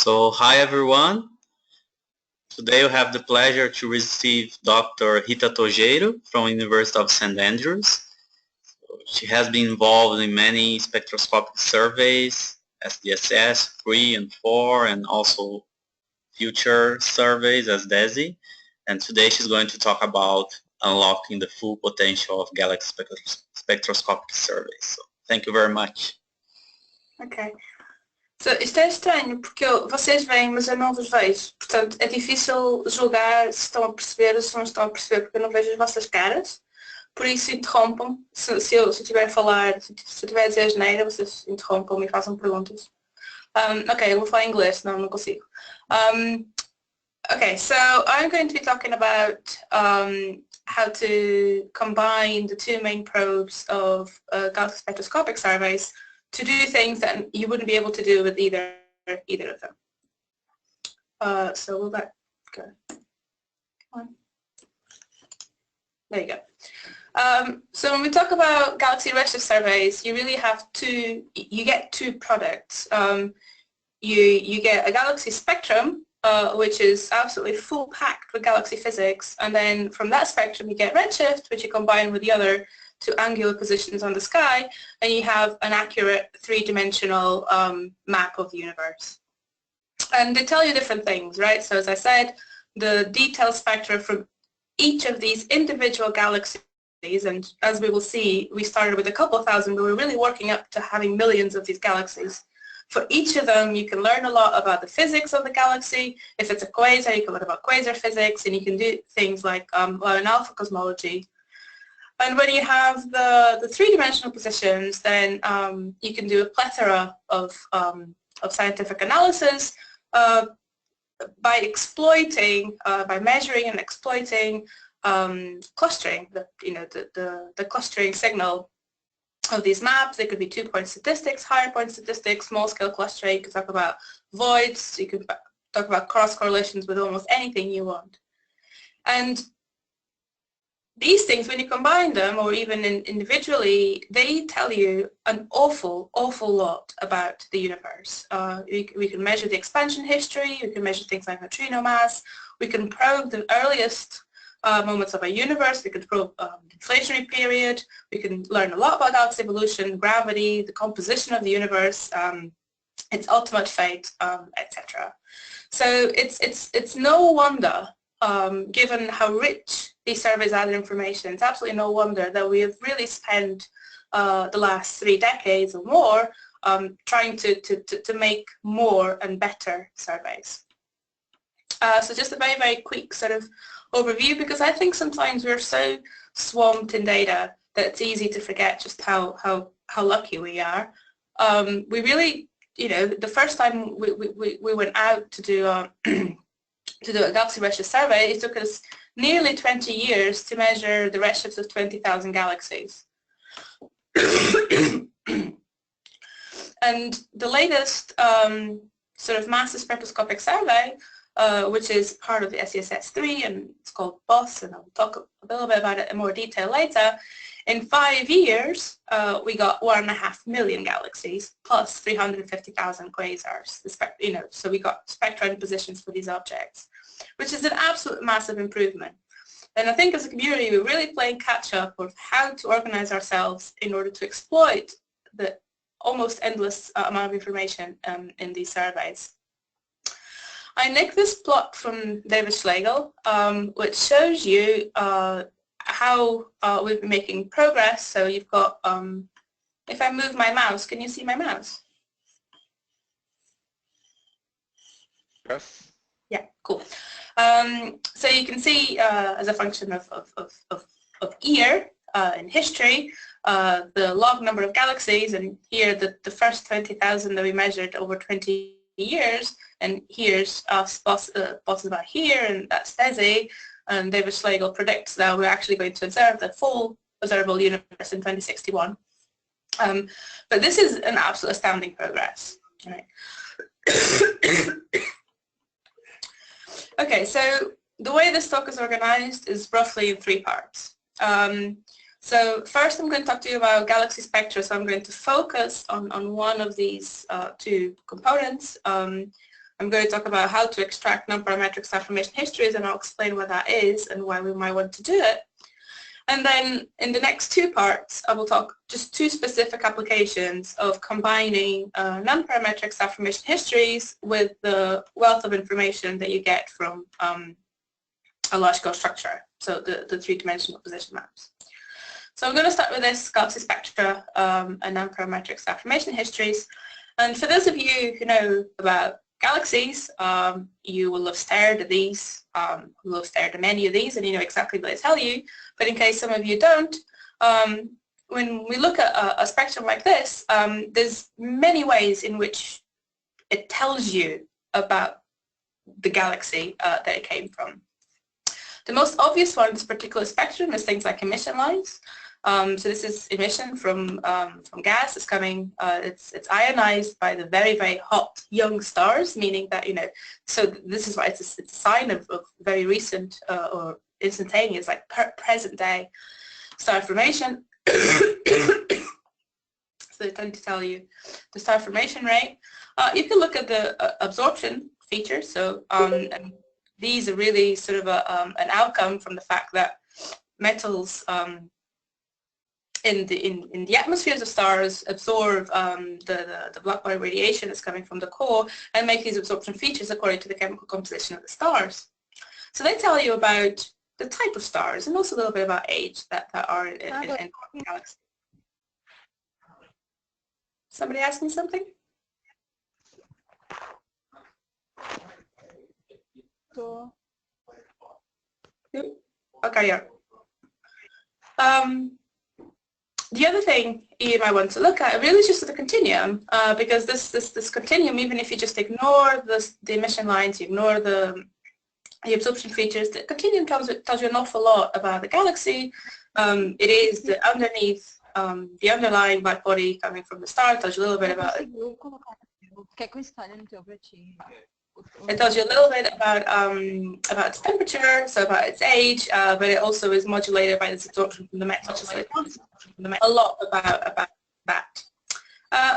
So, hi everyone. Today we have the pleasure to receive Dr. Rita Tojeiro from University of St. Andrews. She has been involved in many spectroscopic surveys, SDSS 3 and 4, and also future surveys as DESI. And today she's going to talk about unlocking the full potential of galaxy spectroscopic surveys. So, thank you very much. Ok. So, isto é estranho, porque vocês veem, mas eu não vos vejo. Portanto, é difícil julgar se estão a perceber ou se não estão a perceber, porque eu não vejo as vossas caras. Por isso, interrompam. Se eu estiver a falar, se eu estiver a dizer asneira, vocês interrompam-me e façam perguntas. Ok, eu vou falar em inglês, senão não consigo. Okay, so I'm going to be talking about how to combine the two main probes of galaxy spectroscopic surveys to do things that you wouldn't be able to do with either of them. So will that go? Come on. There you go. So when we talk about galaxy redshift surveys, you really have you get two products. You get a galaxy spectrum, which is absolutely full packed with galaxy physics, and then from that spectrum you get redshift, which you combine with the other two angular positions on the sky, and you have an accurate three-dimensional map of the universe. And they tell you different things, right? So as I said, the detailed spectra from each of these individual galaxies, and as we will see, we started with a couple thousand, but we're really working up to having millions of these galaxies. For each of them, you can learn a lot about the physics of the galaxy. If it's a quasar, you can learn about quasar physics, and you can do things like learn alpha cosmology. And when you have the three-dimensional positions, then you can do a plethora of scientific analysis by exploiting, by measuring and exploiting clustering, the clustering signal of these maps. They could be 2-point statistics, higher point statistics, small scale clustering. You can talk about voids, you can talk about cross correlations with almost anything you want. And these things, when you combine them, or even individually, they tell you an awful lot about the universe. We can measure the expansion history, we can measure things like neutrino mass, we can probe the earliest moments of our universe, we can probe the inflationary period, we can learn a lot about galaxy evolution, gravity, the composition of the universe, its ultimate fate, etc. So it's no wonder, given how rich these surveys add information, it's absolutely no wonder that we have really spent the last 3 decades or more trying to make more and better surveys. So just a very, very quick sort of overview, because I think sometimes we're so swamped in data that it's easy to forget just how lucky we are. We really, the first time we went out to do a galaxy redshift survey, it took us nearly 20 years to measure the redshifts of 20,000 galaxies. And the latest sort of massive spectroscopic survey, which is part of the SDSS 3, and it's called BOSS, and I'll talk a little bit about it in more detail later. In 5 years, we got 1.5 million galaxies plus 350,000 quasars. So we got spectra and positions for these objects, which is an absolute massive improvement. And I think as a community, we're really playing catch-up of how to organize ourselves in order to exploit the almost endless amount of information in these surveys. I nicked this plot from David Schlegel, which shows you how we've been making progress. So you've got, if I move my mouse, can you see my mouse? Yes. Yeah, cool. So you can see as a function of year in history, the log number of galaxies, and here the first 20,000 that we measured over 20 years, and here's us, BOSS about here, and that's DESI, and David Schlegel predicts that we're actually going to observe the full observable universe in 2061. But this is an absolute astounding progress. Right? Okay, so the way this talk is organized is roughly in 3 parts. So first I'm going to talk to you about galaxy spectra, so I'm going to focus on one of these 2 components. I'm going to talk about how to extract non-parametric affirmation histories, and I'll explain what that is and why we might want to do it. And then in the next two parts, I will talk just two specific applications of combining non-parametric affirmation histories with the wealth of information that you get from a large-scale structure, so the three-dimensional position maps. So I'm going to start with this galaxy spectra and non-parametric affirmation histories. And for those of you who know about galaxies, you will have stared at these, will have stared at many of these, and you know exactly what they tell you. But in case some of you don't, when we look at a spectrum like this, there's many ways in which it tells you about the galaxy that it came from. The most obvious one in this particular spectrum is things like emission lines. So this is emission from gas. It's coming. It's ionized by the very, very hot young stars, meaning that, you know. So this is why it's a sign of very recent or instantaneous, like present day star formation. So they tend to tell you the star formation rate. You can look at the absorption features. So and these are really sort of an outcome from the fact that metals in the atmospheres of stars absorb the black body radiation that's coming from the core and make these absorption features according to the chemical composition of the stars. So they tell you about the type of stars and also a little bit about age that are in the galaxy. Somebody ask me something? I'll carry on. The other thing you might want to look at really is just the continuum, because this continuum, even if you just ignore the emission lines, you ignore the absorption features, the continuum tells you an awful lot about the galaxy. It is the underneath, the underlying black body coming from the star. It tells you a little bit about it. It tells you a little bit about its temperature, so about its age, but it also is modulated by this absorption from the metal. So it tells you a lot about that.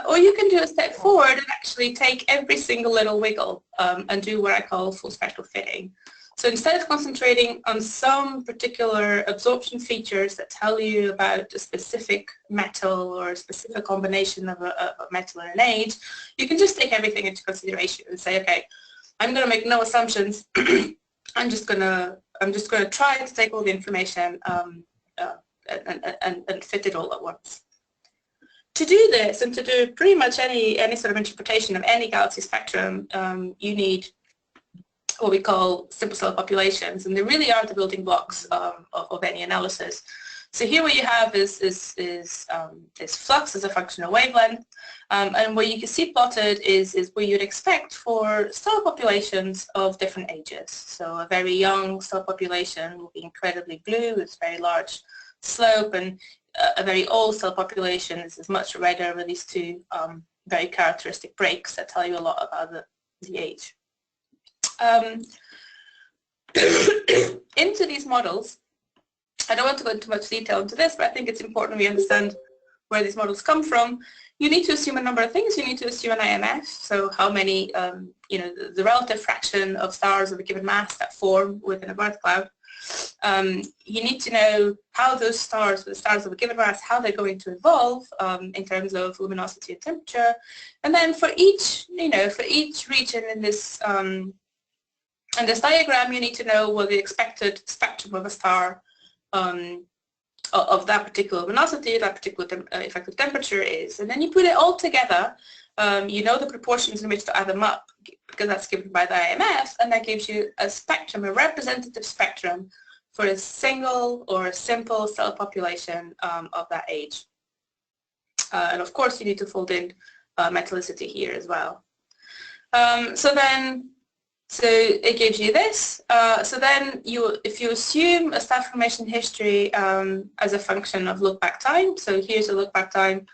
Or you can do a step forward and actually take every single little wiggle and do what I call full spectral fitting. So instead of concentrating on some particular absorption features that tell you about a specific metal or a specific combination of a metal and an age, you can just take everything into consideration and say, okay, I'm going to make no assumptions. I'm just going to try to take all the information and fit it all at once. To do this and to do pretty much any sort of interpretation of any galaxy spectrum, you need what we call simple cell populations, and they really are the building blocks of any analysis. So here what you have is flux as a function of wavelength, and what you can see plotted is what you'd expect for star populations of different ages. So a very young star population will be incredibly blue with very large slope, and a very old star population is much redder with these two very characteristic breaks that tell you a lot about the age. Into these models, I don't want to go into much detail into this, but I think it's important we understand where these models come from. You need to assume a number of things. You need to assume an IMF, so how many, the relative fraction of stars of a given mass that form within a birth cloud. You need to know how those stars, the stars of a given mass, how they're going to evolve in terms of luminosity and temperature. And then for each region in this diagram, you need to know what the expected spectrum of a star of that particular luminosity, that particular effective temperature is. And then you put it all together. You know the proportions in which to add them up, because that's given by the IMF, and that gives you a spectrum, a representative spectrum for a single or a simple cell population of that age. And of course you need to fold in metallicity here as well. So it gives you this. So then if you assume a star formation history as a function of look-back time, so here's a look-back time,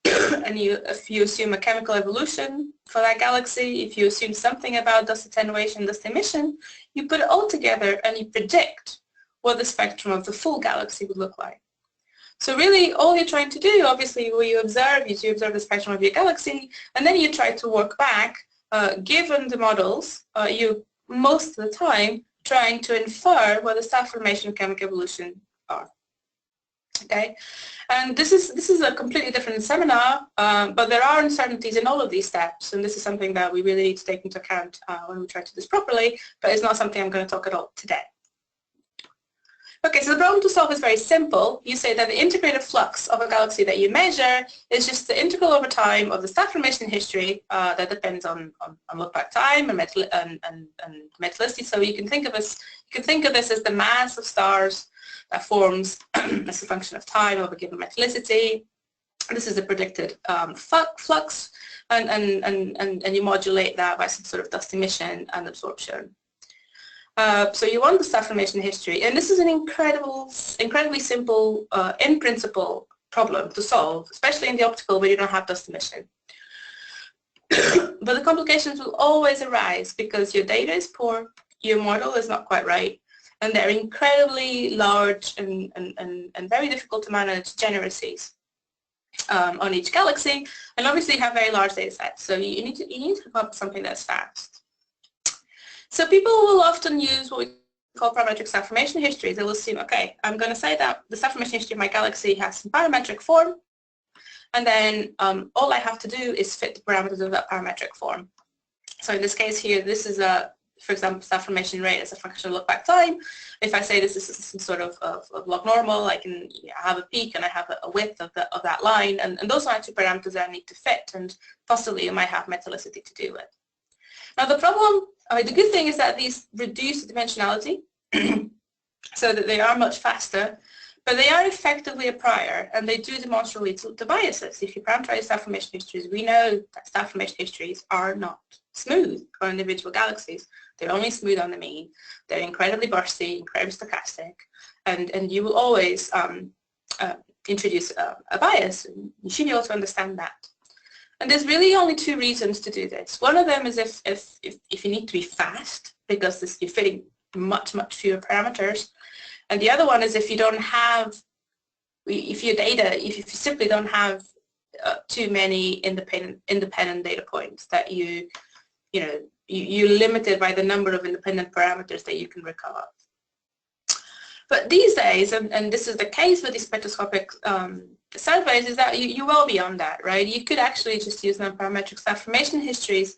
and if you assume a chemical evolution for that galaxy, if you assume something about dust attenuation, dust emission, you put it all together and you predict what the spectrum of the full galaxy would look like. So really all you're trying to do, obviously, what you observe is you observe the spectrum of your galaxy, and then you try to work back given the models, you most of the time trying to infer what the star formation and chemical evolution are. Okay, and this is a completely different seminar, but there are uncertainties in all of these steps, and this is something that we really need to take into account when we try to do this properly, but it's not something I'm going to talk about today. Okay, so the problem to solve is very simple. You say that the integrated flux of a galaxy that you measure is just the integral over time of the star formation history that depends on look-back time and metallicity. So you can think of this as the mass of stars that forms as a function of time of a given metallicity. This is the predicted flux, and you modulate that by some sort of dust emission and absorption. So you want the star formation history, and this is an incredibly simple, in principle, problem to solve, especially in the optical where you don't have dust emission. But the complications will always arise because your data is poor, your model is not quite right, and they're incredibly large and very difficult to manage generacies on each galaxy, and obviously you have very large data sets, so you need to come up with something that's fast. So people will often use what we call parametric star formation histories. They will assume, okay, I'm going to say that the star formation history of my galaxy has some parametric form, and then all I have to do is fit the parameters of that parametric form. So in this case here, this is for example, star formation rate as a function of look-back time. If I say this is some sort of log normal, I can have a peak and I have a width of that line, and those are two parameters that I need to fit, and possibly you might have metallicity to do with. Now the problem, the good thing is that these reduce the dimensionality so that they are much faster, but they are effectively a prior, and they do demonstrably lead to biases. If you parameterize star formation histories, we know that star formation histories are not smooth on individual galaxies. They're only smooth on the mean. They're incredibly bursty, incredibly stochastic, and you will always introduce a bias. You should be able to understand that. And there's really only two reasons to do this. One of them is if you need to be fast, because you're fitting much fewer parameters. And the other one is if you don't have, if you simply don't have too many independent data points, that you're limited by the number of independent parameters that you can recover. But these days, and this is the case with these spectroscopic surveys, is that you're well beyond that, right? You could actually just use non-parametric star formation histories.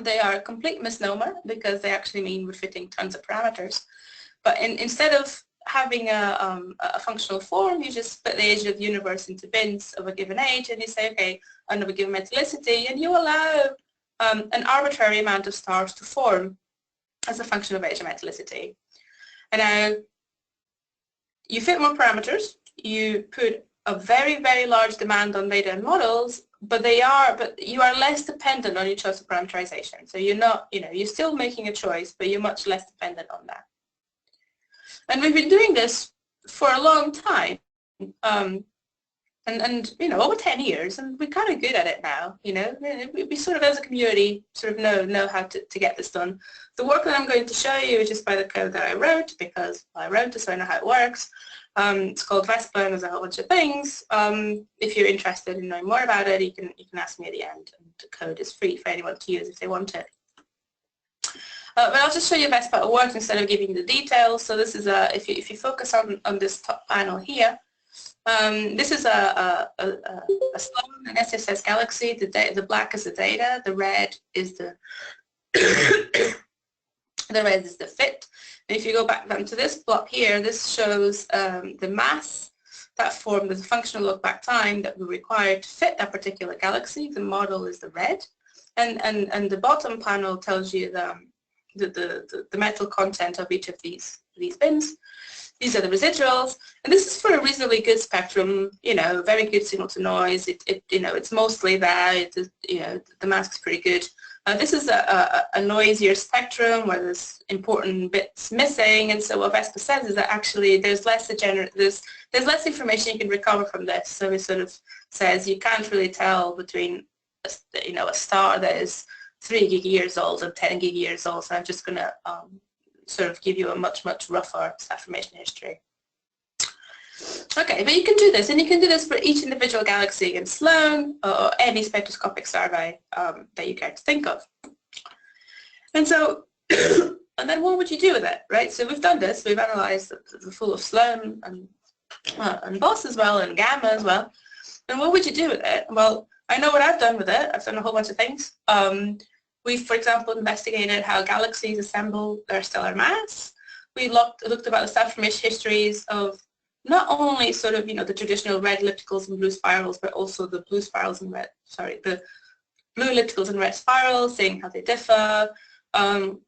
They are a complete misnomer because they actually mean we're fitting tons of parameters. But instead of having a functional form, you just split the age of the universe into bins of a given age, and you say, okay, under a given metallicity, and you allow an arbitrary amount of stars to form as a function of age and metallicity. And now you fit more parameters, you put a very large demand on data and models, but you are less dependent on your choice of parameterization. So you're not, you're still making a choice, but you're much less dependent on that. And we've been doing this for a long time, and over 10 years, and we're kind of good at it now. We sort of, as a community, sort of know how to get this done. The work that I'm going to show you is just by the code that I wrote, because I wrote it, so I know how it works. It's called Vespa, and there's a whole bunch of things. If you're interested in knowing more about it, you can ask me at the end. And the code is free for anyone to use if they want it. But I'll just show you Vespa at work instead of giving you the details. So this is if you focus on this top panel here, this is a sloan, an SSS galaxy. The black is the data. The red is the fit. And if you go back down to this block here, this shows the mass that formed as a functional look-back time that we require to fit a particular galaxy. The model is the red, and the bottom panel tells you the metal content of each of these bins. These are the residuals, and this is for a reasonably good spectrum. Very good signal to noise. It's mostly there. The mask is pretty good. This is a noisier spectrum where there's important bits missing, and so what Vespa says is that actually there's less information you can recover from this. So it sort of says you can't really tell between a star that is 3 gig years old and 10 gig years old. So I'm just going to sort of give you a much rougher star formation history. Okay, but you can do this, and you can do this for each individual galaxy in Sloan or any spectroscopic survey that you care to think of. And so, and then what would you do with it, right? So we've done this. We've analyzed the full of Sloan and BOSS as well, and Gamma as well. And what would you do with it? Well, I know what I've done with it. I've done a whole bunch of things. We've, for example, investigated how galaxies assemble their stellar mass. We looked about the affirmation histories of not only sort of, the traditional red ellipticals and blue spirals, but also the blue spirals and the blue ellipticals and red spirals, seeing how they differ.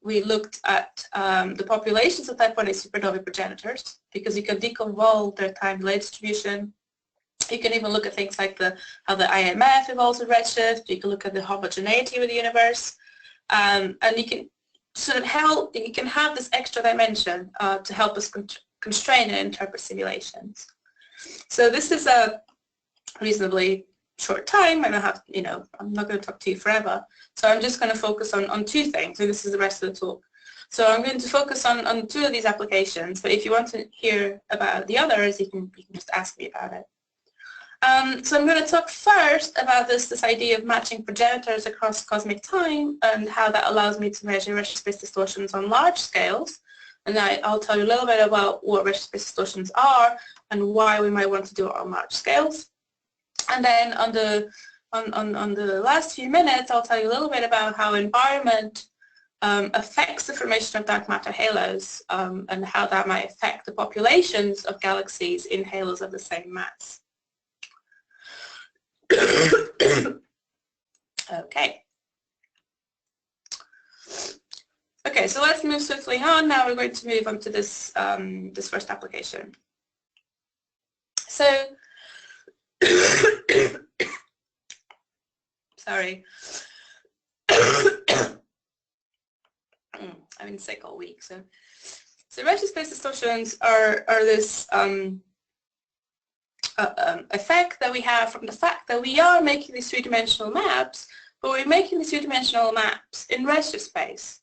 We looked at the populations of type 1a supernovae progenitors, because you can deconvolve their time delay distribution. You can even look at things like how the IMF evolves with redshift. You can look at the homogeneity of the universe, and you can sort of you can have this extra dimension to help us constrain and interpret simulations. So this is a reasonably short time, and I'm not going to talk to you forever. So I'm just going to focus on two things, and this is the rest of the talk. So I'm going to focus on two of these applications, but if you want to hear about the others, you can just ask me about it. So I'm going to talk first about this idea of matching progenitors across cosmic time and how that allows me to measure redshift space distortions on large scales. And I'll tell you a little bit about what redshift space distortions are and why we might want to do it on large scales. And then on the last few minutes, I'll tell you a little bit about how environment affects the formation of dark matter halos and how that might affect the populations of galaxies in halos of the same mass. Okay. Okay, so let's move swiftly on. Now we're going to move on to this this first application. So, sorry, I've been sick all week. So redshift space distortions are this effect that we have from the fact that we are making these three-dimensional maps, but we're making these three-dimensional maps in redshift space.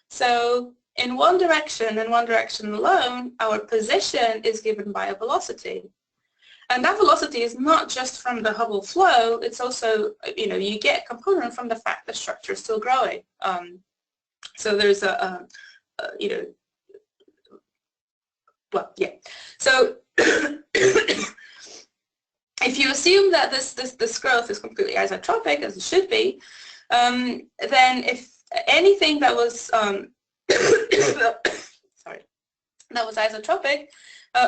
So in one direction and one direction alone, our position is given by a velocity. And that velocity is not just from the Hubble flow, it's also, you get a component from the fact that structure is still growing. So there's well, yeah. So if you assume that this growth is completely isotropic, as it should be, then if anything that was sorry, that was isotropic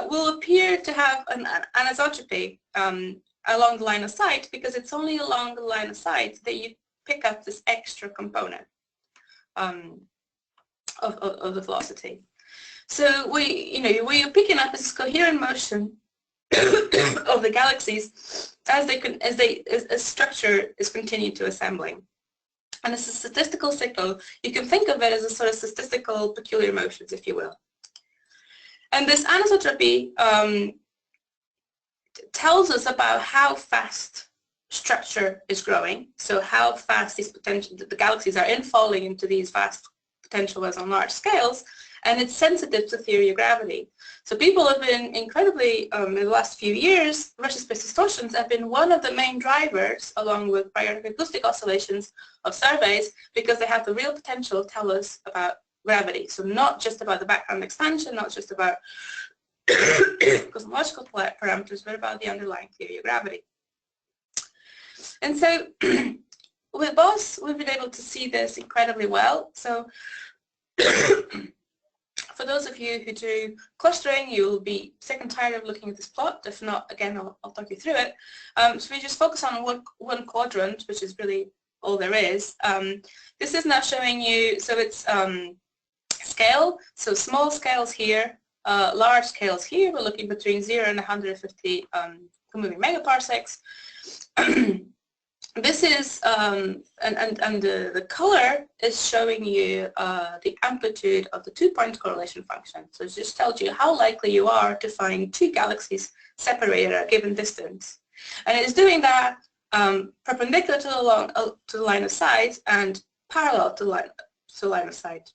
will appear to have an anisotropy along the line of sight, because it's only along the line of sight that you pick up this extra component of the velocity. So we're picking up this coherent motion of the galaxies as structure is continued to assembling. And it's a statistical signal. You can think of it as a sort of statistical peculiar motions, if you will. And this anisotropy tells us about how fast structure is growing, so how fast the galaxies are infalling into these vast potentials on large scales, and it's sensitive to theory of gravity. So people have been incredibly, in the last few years, redshift space distortions have been one of the main drivers, along with baryonic acoustic oscillations, of surveys, because they have the real potential to tell us about gravity. So not just about the background expansion, not just about cosmological parameters, but about the underlying theory of gravity. And so with BOSS, we've been able to see this incredibly well. So for those of you who do clustering, you'll be sick and tired of looking at this plot. If not, again, I'll talk you through it. So we just focus on one quadrant, which is really all there is. This is now showing you, so it's scale, so small scales here, large scales here. We're looking between 0 and 150 moving megaparsecs. This is, and the color is showing you the amplitude of the two-point correlation function. So it just tells you how likely you are to find two galaxies separated at a given distance. And it's doing that perpendicular to the line of sight and parallel to the line of sight.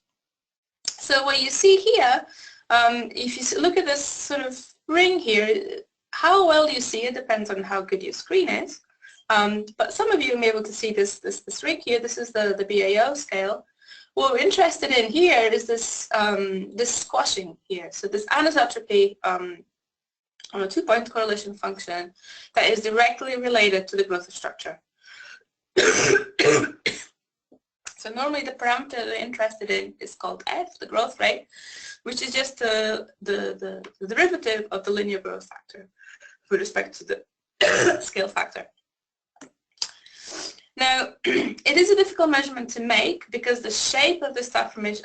So what you see here, if you look at this sort of ring here, how well you see it depends on how good your screen is. But some of you may be able to see this rig here. This is the BAO scale. What we're interested in here is this this squashing here. So this anisotropy on a two-point correlation function that is directly related to the growth of structure. So normally the parameter that we're interested in is called f, the growth rate, which is just the derivative of the linear growth factor with respect to the scale factor. Now, it is a difficult measurement to make because the shape of this affirmation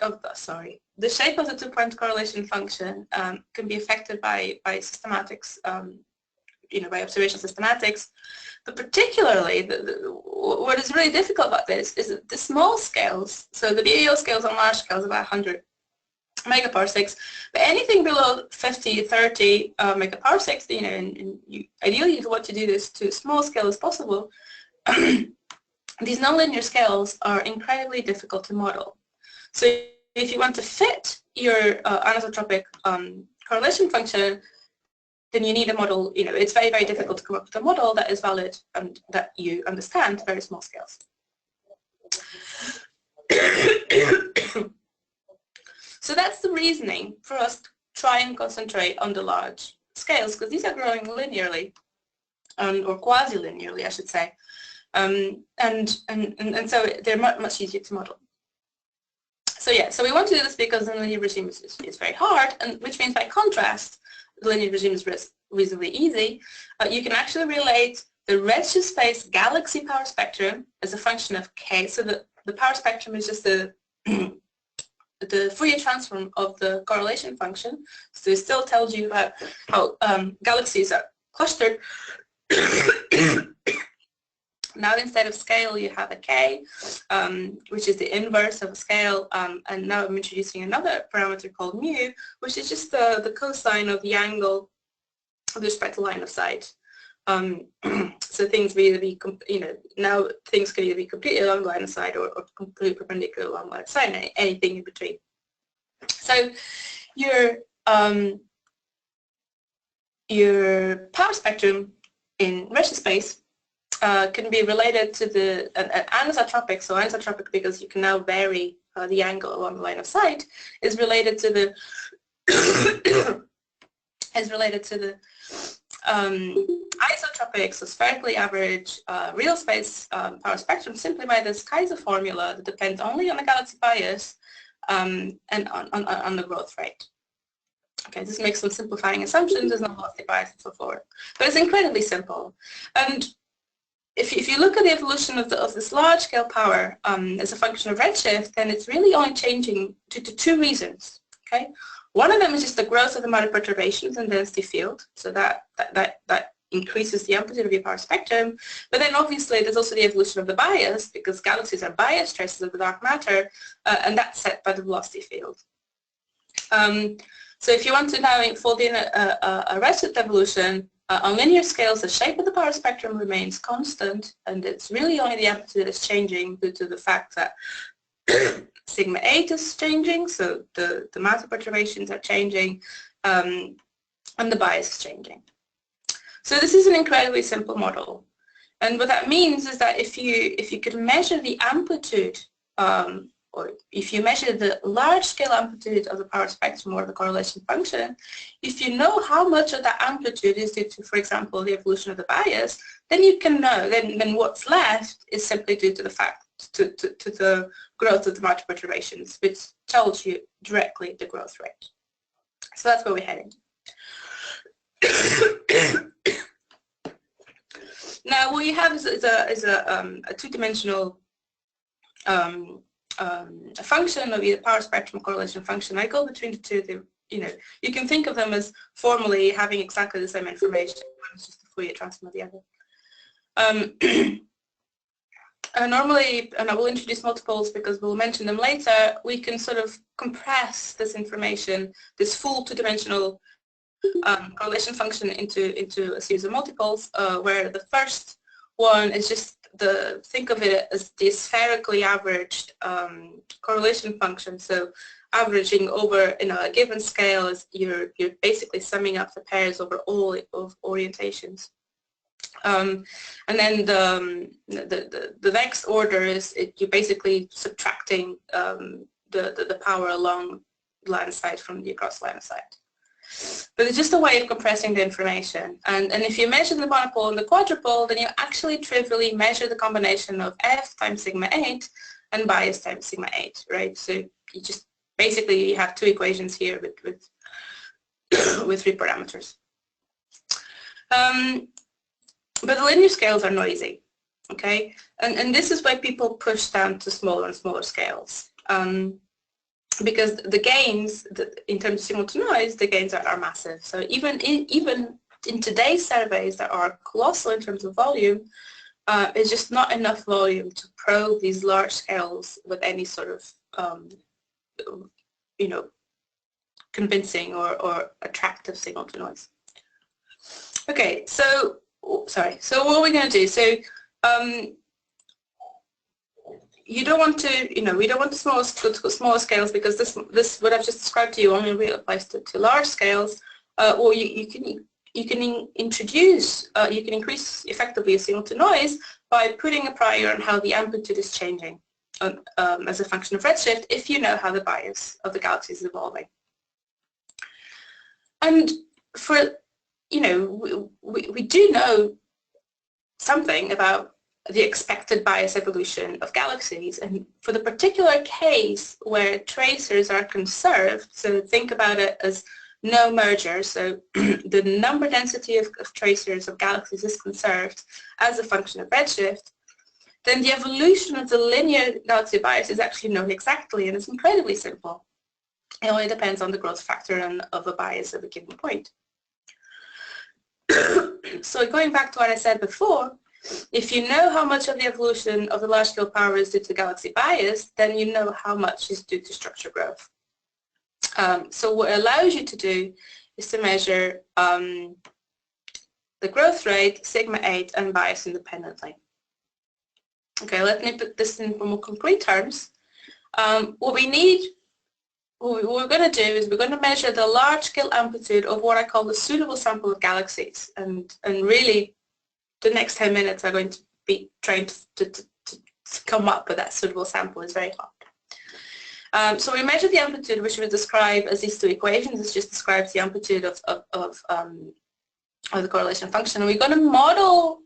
the shape of the two-point correlation function can be affected by systematics, by observational systematics. But particularly, what is really difficult about this is that the small scales, so the BAO scales on large scales about 100 megaparsecs, but anything below 50, 30 megaparsecs, ideally you want to do this to small scale as possible. These nonlinear scales are incredibly difficult to model. So if you want to fit your anisotropic correlation function, then you need a model, it's very, very difficult to come up with a model that is valid and that you understand very small scales. So that's the reasoning for us to try and concentrate on the large scales, because these are growing linearly, or quasi-linearly, I should say. And so they're much easier to model. So yeah, so we want to do this because the linear regime is very hard, and which means by contrast, the linear regime is reasonably easy. You can actually relate the redshift space galaxy power spectrum as a function of k. So the power spectrum is just the Fourier transform of the correlation function. So it still tells you about how galaxies are clustered. Now instead of scale you have a k, which is the inverse of a scale, and now I'm introducing another parameter called mu, which is just the cosine of the angle with respect to line of sight. So things will either be, now things can either be completely along the line of sight or completely perpendicular along the line of sight, and anything in between. So your power spectrum in redshift space can be related to the anisotropic. So anisotropic because you can now vary the angle along the line of sight is related to the isotropic, so spherically average real space power spectrum simply by this Kaiser formula that depends only on the galaxy bias and on the growth rate. Okay, this makes some simplifying assumptions. There's no velocity bias and so forth, but it's incredibly simple. And if you look at the evolution of this large-scale power as a function of redshift, then it's really only changing due to two reasons. Okay, one of them is just the growth of the amount of perturbations in the density field, so that increases the amplitude of your power spectrum. But then obviously there's also the evolution of the bias, because galaxies are biased traces of the dark matter, and that's set by the velocity field. So if you want to now fold in a redshift evolution, on linear scales, the shape of the power spectrum remains constant, and it's really only the amplitude is changing due to the fact that sigma 8 is changing, so the amount of perturbations are changing, and the bias is changing. So this is an incredibly simple model, and what that means is that if you could measure the amplitude, or if you measure the large-scale amplitude of the power spectrum or the correlation function, if you know how much of that amplitude is due to, for example, the evolution of the bias, then you can know, then what's left is simply due to the fact, to the growth of the amount of perturbations, which tells you directly the growth rate. So that's where we're heading. Now what you have is a two-dimensional a function of either power spectrum correlation function. I go between the two. You can think of them as formally having exactly the same information. One is just the Fourier transform of the other. Normally, and I will introduce multiples because we'll mention them later, we can sort of compress this information, this full two-dimensional correlation function into a series of multiples, where the first one is just think of it as the spherically averaged correlation function. So averaging over a given scale, is you're basically summing up the pairs over all of orientations. And then the next order is you're basically subtracting the power along line of sight from the across line of sight. But it's just a way of compressing the information. And if you measure the monopole and the quadrupole, then you actually trivially measure the combination of f times sigma 8 and bias times sigma 8, right? So you just basically you have two equations here with with three parameters. But the linear scales are noisy, okay? And this is why people push down to smaller and smaller scales. Because the gains, in terms of signal to noise, the gains are massive. So even in today's surveys that are colossal in terms of volume, it's just not enough volume to probe these large scales with any sort of, convincing or attractive signal to noise. Okay, so, so what are we going to do? So you don't want to, we don't want the smaller scales, because this what I've just described to you only really applies to large scales. Or you can increase effectively a signal to noise by putting a prior on how the amplitude is changing as a function of redshift, if you know how the bias of the galaxy is evolving. And for, we do know something about the expected bias evolution of galaxies, and for the particular case where tracers are conserved, so think about it as no merger, so the number density of tracers of galaxies is conserved as a function of redshift, then the evolution of the linear galaxy bias is actually known exactly, and it's incredibly simple. It only depends on the growth factor of a bias at a given point. So going back to what I said before, if you know how much of the evolution of the large-scale power is due to galaxy bias, then you know how much is due to structure growth. So what it allows you to do is to measure the growth rate, sigma 8, and bias independently. Okay, let me put this in more concrete terms. What we're going to do is we're going to measure the large-scale amplitude of what I call the suitable sample of galaxies, and really the next 10 minutes are going to be trying to come up with that suitable sample. Is very hard. So we measure the amplitude, which we describe as these two equations. This just describes the amplitude of the correlation function. And we're going to model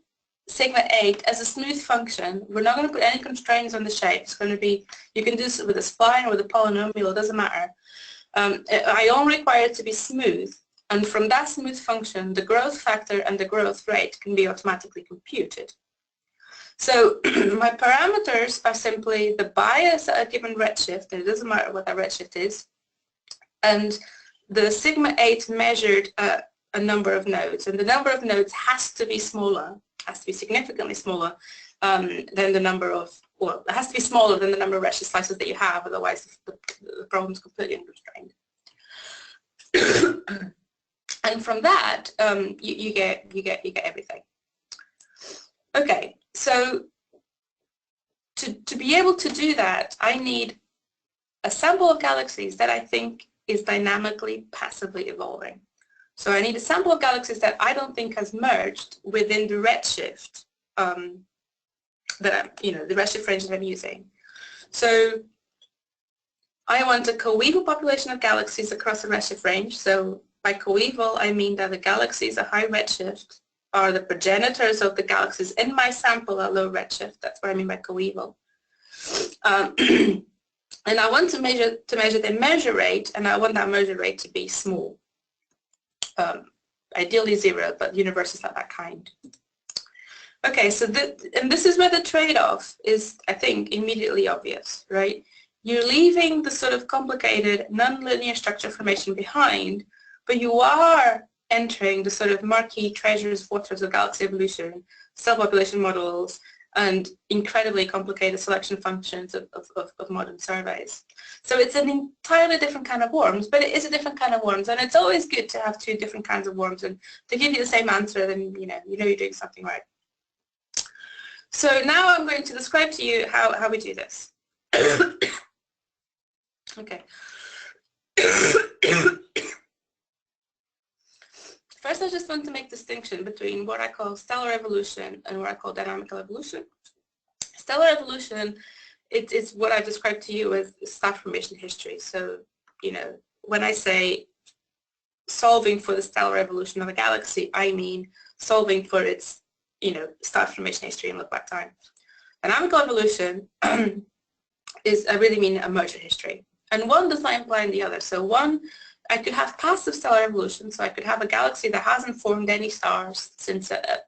sigma 8 as a smooth function. We're not going to put any constraints on the shape. It's going to be, you can do this with a spline or with a polynomial, it doesn't matter. I only require it to be smooth. And from that smooth function, the growth factor and the growth rate can be automatically computed. So my parameters are simply the bias at a given redshift, and it doesn't matter what that redshift is, and the sigma 8 measured at a number of nodes. And the number of nodes has to be smaller, has to be significantly smaller than the number of, well, it has to be smaller than the number of redshift slices that you have, otherwise the problem is completely unconstrained. And from that, you get everything. Okay, so to be able to do that, I need a sample of galaxies that I think is dynamically passively evolving. So I need a sample of galaxies that I don't think has merged within the redshift that the redshift range that I'm using. So I want a coeval population of galaxies across the redshift range. So by coeval, I mean that the galaxies at high redshift are the progenitors of the galaxies in my sample at low redshift. That's what I mean by coeval. And I want to measure the measure rate, and I want that measure rate to be small. Ideally 0, but the universe is not that kind. Okay, so and this is where the trade-off is, I think, immediately obvious, right? You're leaving the sort of complicated nonlinear structure formation behind, but you are entering the sort of murky treasures waters of galaxy evolution, cell population models, and incredibly complicated selection functions of modern surveys. So it's an entirely different kind of worms, but it is a different kind of worms, and it's always good to have two different kinds of worms, and to give you the same answer, then you know you're doing something right. So now I'm going to describe to you how we do this. Okay. First, I just want to make distinction between what I call stellar evolution and what I call dynamical evolution. Stellar evolution, it's what I described to you as star formation history. So, you know, when I say solving for the stellar evolution of a galaxy, I mean solving for its, you know, star formation history and look back time. Dynamical evolution is, I really mean a merger history. And one does not imply the other. So one, I could have passive stellar evolution, so I could have a galaxy that hasn't formed any stars since a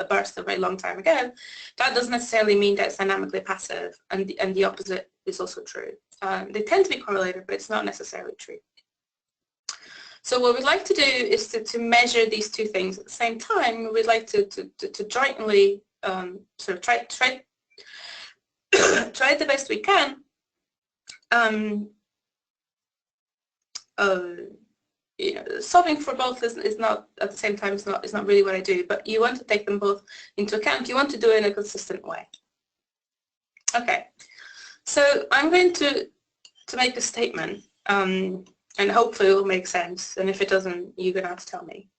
burst a very long time ago. That doesn't necessarily mean that it's dynamically passive, and the opposite is also true. They tend to be correlated, but it's not necessarily true. So what we'd like to do is to measure these two things at the same time. We'd like to jointly sort of try the best we can. You know, solving for both is not at the same time. It's not really what I do. But you want to take them both into account. You want to do it in a consistent way. Okay. So I'm going to make a statement, and hopefully it will make sense. And if it doesn't, you're going to have to tell me.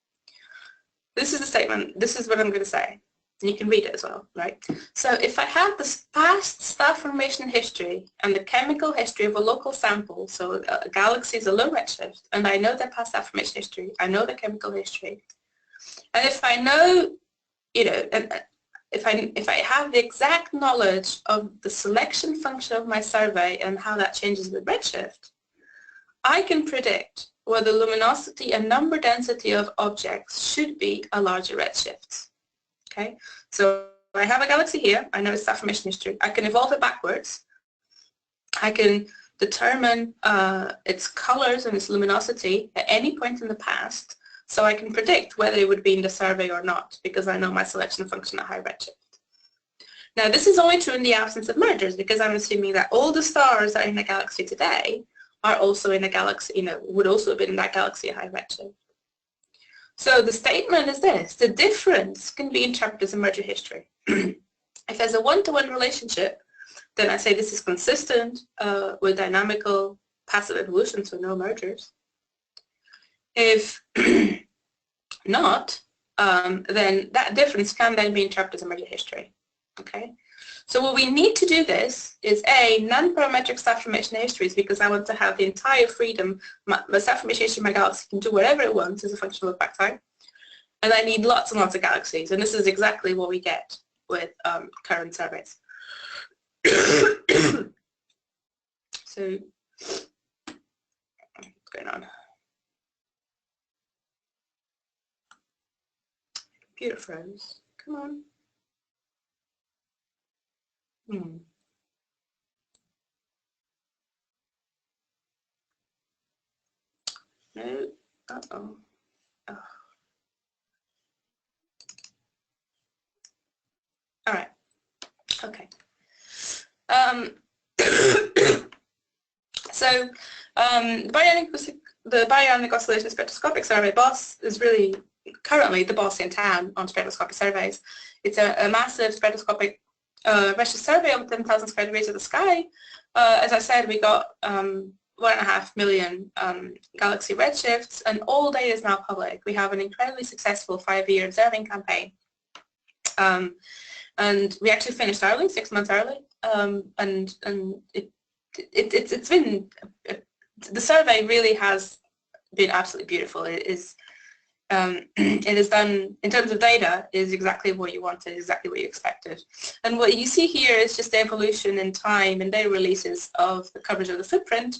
This is the statement. This is what I'm going to say. And you can read it as well, right? So if I have the past star formation history and the chemical history of a local sample, so a galaxy is a low redshift, and I know their past star formation history, I know the chemical history, and if I know, you know, and if I have the exact knowledge of the selection function of my survey and how that changes with redshift, I can predict whether luminosity and number density of objects should be a larger redshift. Okay, so I have a galaxy here. I know its star formation history. I can evolve it backwards. I can determine its colors and its luminosity at any point in the past, so I can predict whether it would be in the survey or not, because I know my selection function at high redshift. Now, this is only true in the absence of mergers, because I'm assuming that all the stars that are in the galaxy today are also in a galaxy, you know, would also have been in that galaxy at high redshift. So the statement is this: the difference can be interpreted as a merger history. If there's a one-to-one relationship, then I say this is consistent with dynamical passive evolution, so no mergers. If not, then that difference can then be interpreted as a merger history. Okay. So what we need to do this is non-parametric star formation histories, because I want to have the entire freedom. My star formation history of my galaxy can do whatever it wants as a function of look-back time. And I need lots and lots of galaxies. And this is exactly what we get with current surveys. So, what's going on? Computer froze. Come on. No. Uh-oh. Oh. All right. Okay. So the Baryonic Oscillation Spectroscopic Survey, BOSS, is really currently the boss in town on spectroscopic surveys. It's a massive spectroscopic redshift survey of 10,000 square degrees of the sky. As I said, we got 1.5 million galaxy redshifts, and all data is now public. We have an incredibly successful 5-year observing campaign. And we actually finished early, 6 months early, and it's been, the survey really has been absolutely beautiful. It is done, in terms of data, is exactly what you wanted, exactly what you expected. And what you see here is just the evolution in time and data releases of the coverage of the footprint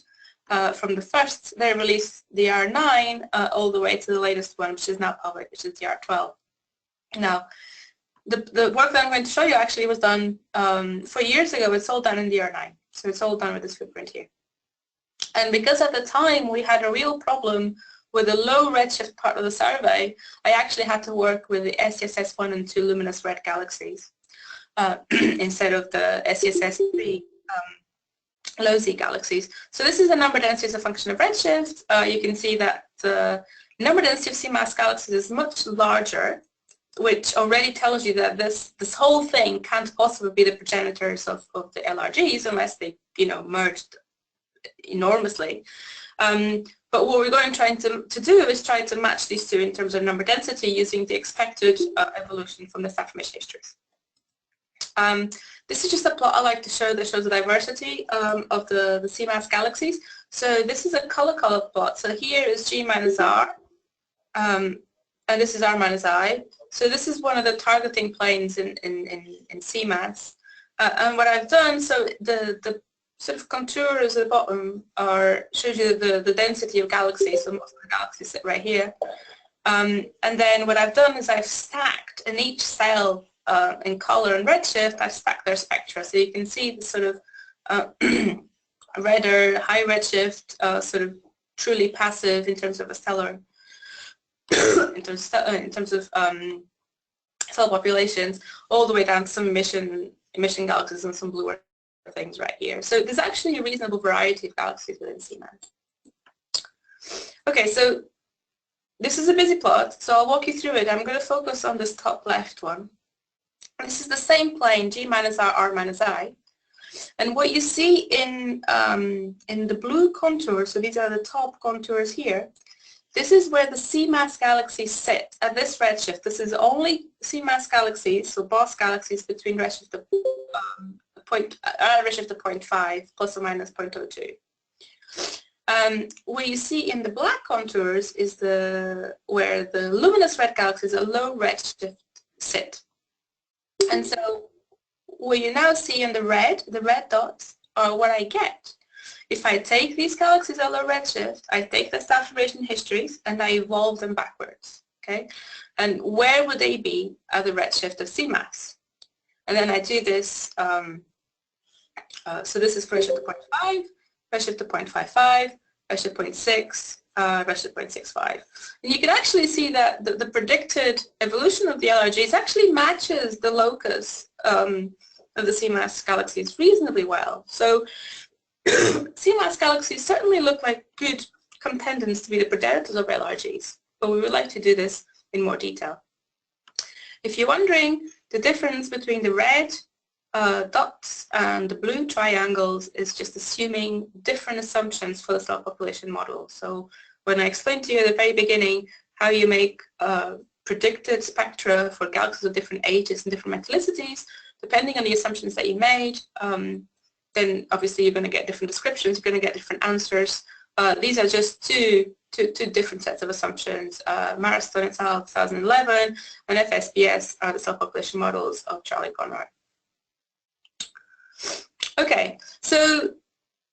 from the first data release, the R9, all the way to the latest one, which is now public, which is the R12. Now, the work that I'm going to show you actually was done 4 years ago. It's all done in the R9. So it's all done with this footprint here. And because at the time we had a real problem with the low redshift part of the survey, I actually had to work with the SCSS 1 and 2 luminous red galaxies instead of the SCSS 3 low Z galaxies. So this is the number density as a function of redshift. You can see that the number density of C-mass galaxies is much larger, which already tells you that this whole thing can't possibly be the progenitors of the LRGs unless they, you know, merged enormously. But what we're going trying to do is try to match these two in terms of number density using the expected evolution from the affirmation histories. This is just a plot I like to show that shows the diversity of the CMAS galaxies. So this is a color-colored plot. So here is G minus R, and this is R minus I. So this is one of the targeting planes in CMAS. And what I've done, so the sort of contours at the bottom shows you the density of galaxies. So most of the galaxies sit right here. And then what I've done is I've stacked in each cell in color and redshift, I've stacked their spectra. So you can see the sort of redder, high redshift, sort of truly passive in terms of a stellar, in terms of cell populations, all the way down to some emission galaxies and some bluer things right here. So there's actually a reasonable variety of galaxies within CMAS. Okay, so this is a busy plot, so I'll walk you through it. I'm going to focus on this top left one. This is the same plane, G minus R, R minus I. And what you see in the blue contour, so these are the top contours here, this is where the CMAS galaxies sit at this redshift. This is only CMAS galaxies, so boss galaxies between redshift of redshift of 0.5 plus or minus 0.02. What you see in the black contours is where the luminous red galaxies at low redshift sit. And so what you now see in the red dots are what I get. If I take these galaxies at low redshift, I take the affirmation histories and I evolve them backwards, okay? And where would they be at the redshift of CMAS? And then I do this, so this is redshift to 0.5, redshift to 0.55, redshift 0.6, redshift 0.65. And you can actually see that the predicted evolution of the LRGs actually matches the locus of the CMAS galaxies reasonably well. So CMAS galaxies certainly look like good contenders to be the progenitors of LRGs, but we would like to do this in more detail. If you're wondering, the difference between the red dots and the blue triangles is just assuming different assumptions for the cell population model. So when I explained to you at the very beginning how you make predicted spectra for galaxies of different ages and different metallicities, depending on the assumptions that you made, then obviously you're going to get different descriptions, you're going to get different answers. These are just two different sets of assumptions. Marston et al. 2011 and FSBS are the cell population models of Charlie Conroy. Okay, so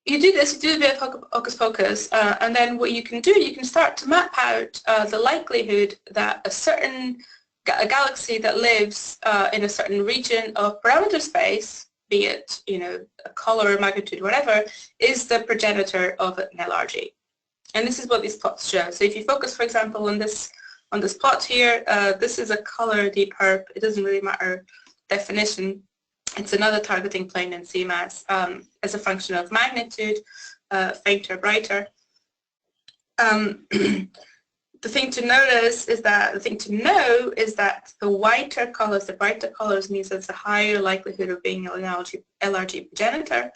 you do this, you do a bit of hocus pocus, and then what you can do, you can start to map out the likelihood that a galaxy that lives in a certain region of parameter space, be it, you know, a color, magnitude, whatever, is the progenitor of an LRG. And this is what these plots show. So if you focus, for example, on this plot here, this is a color deep herp. It doesn't really matter definition. It's another targeting plane in CMAS as a function of magnitude, fainter, brighter. The thing to notice is that, the whiter colors, the brighter colors means there's a higher likelihood of being an LRG progenitor.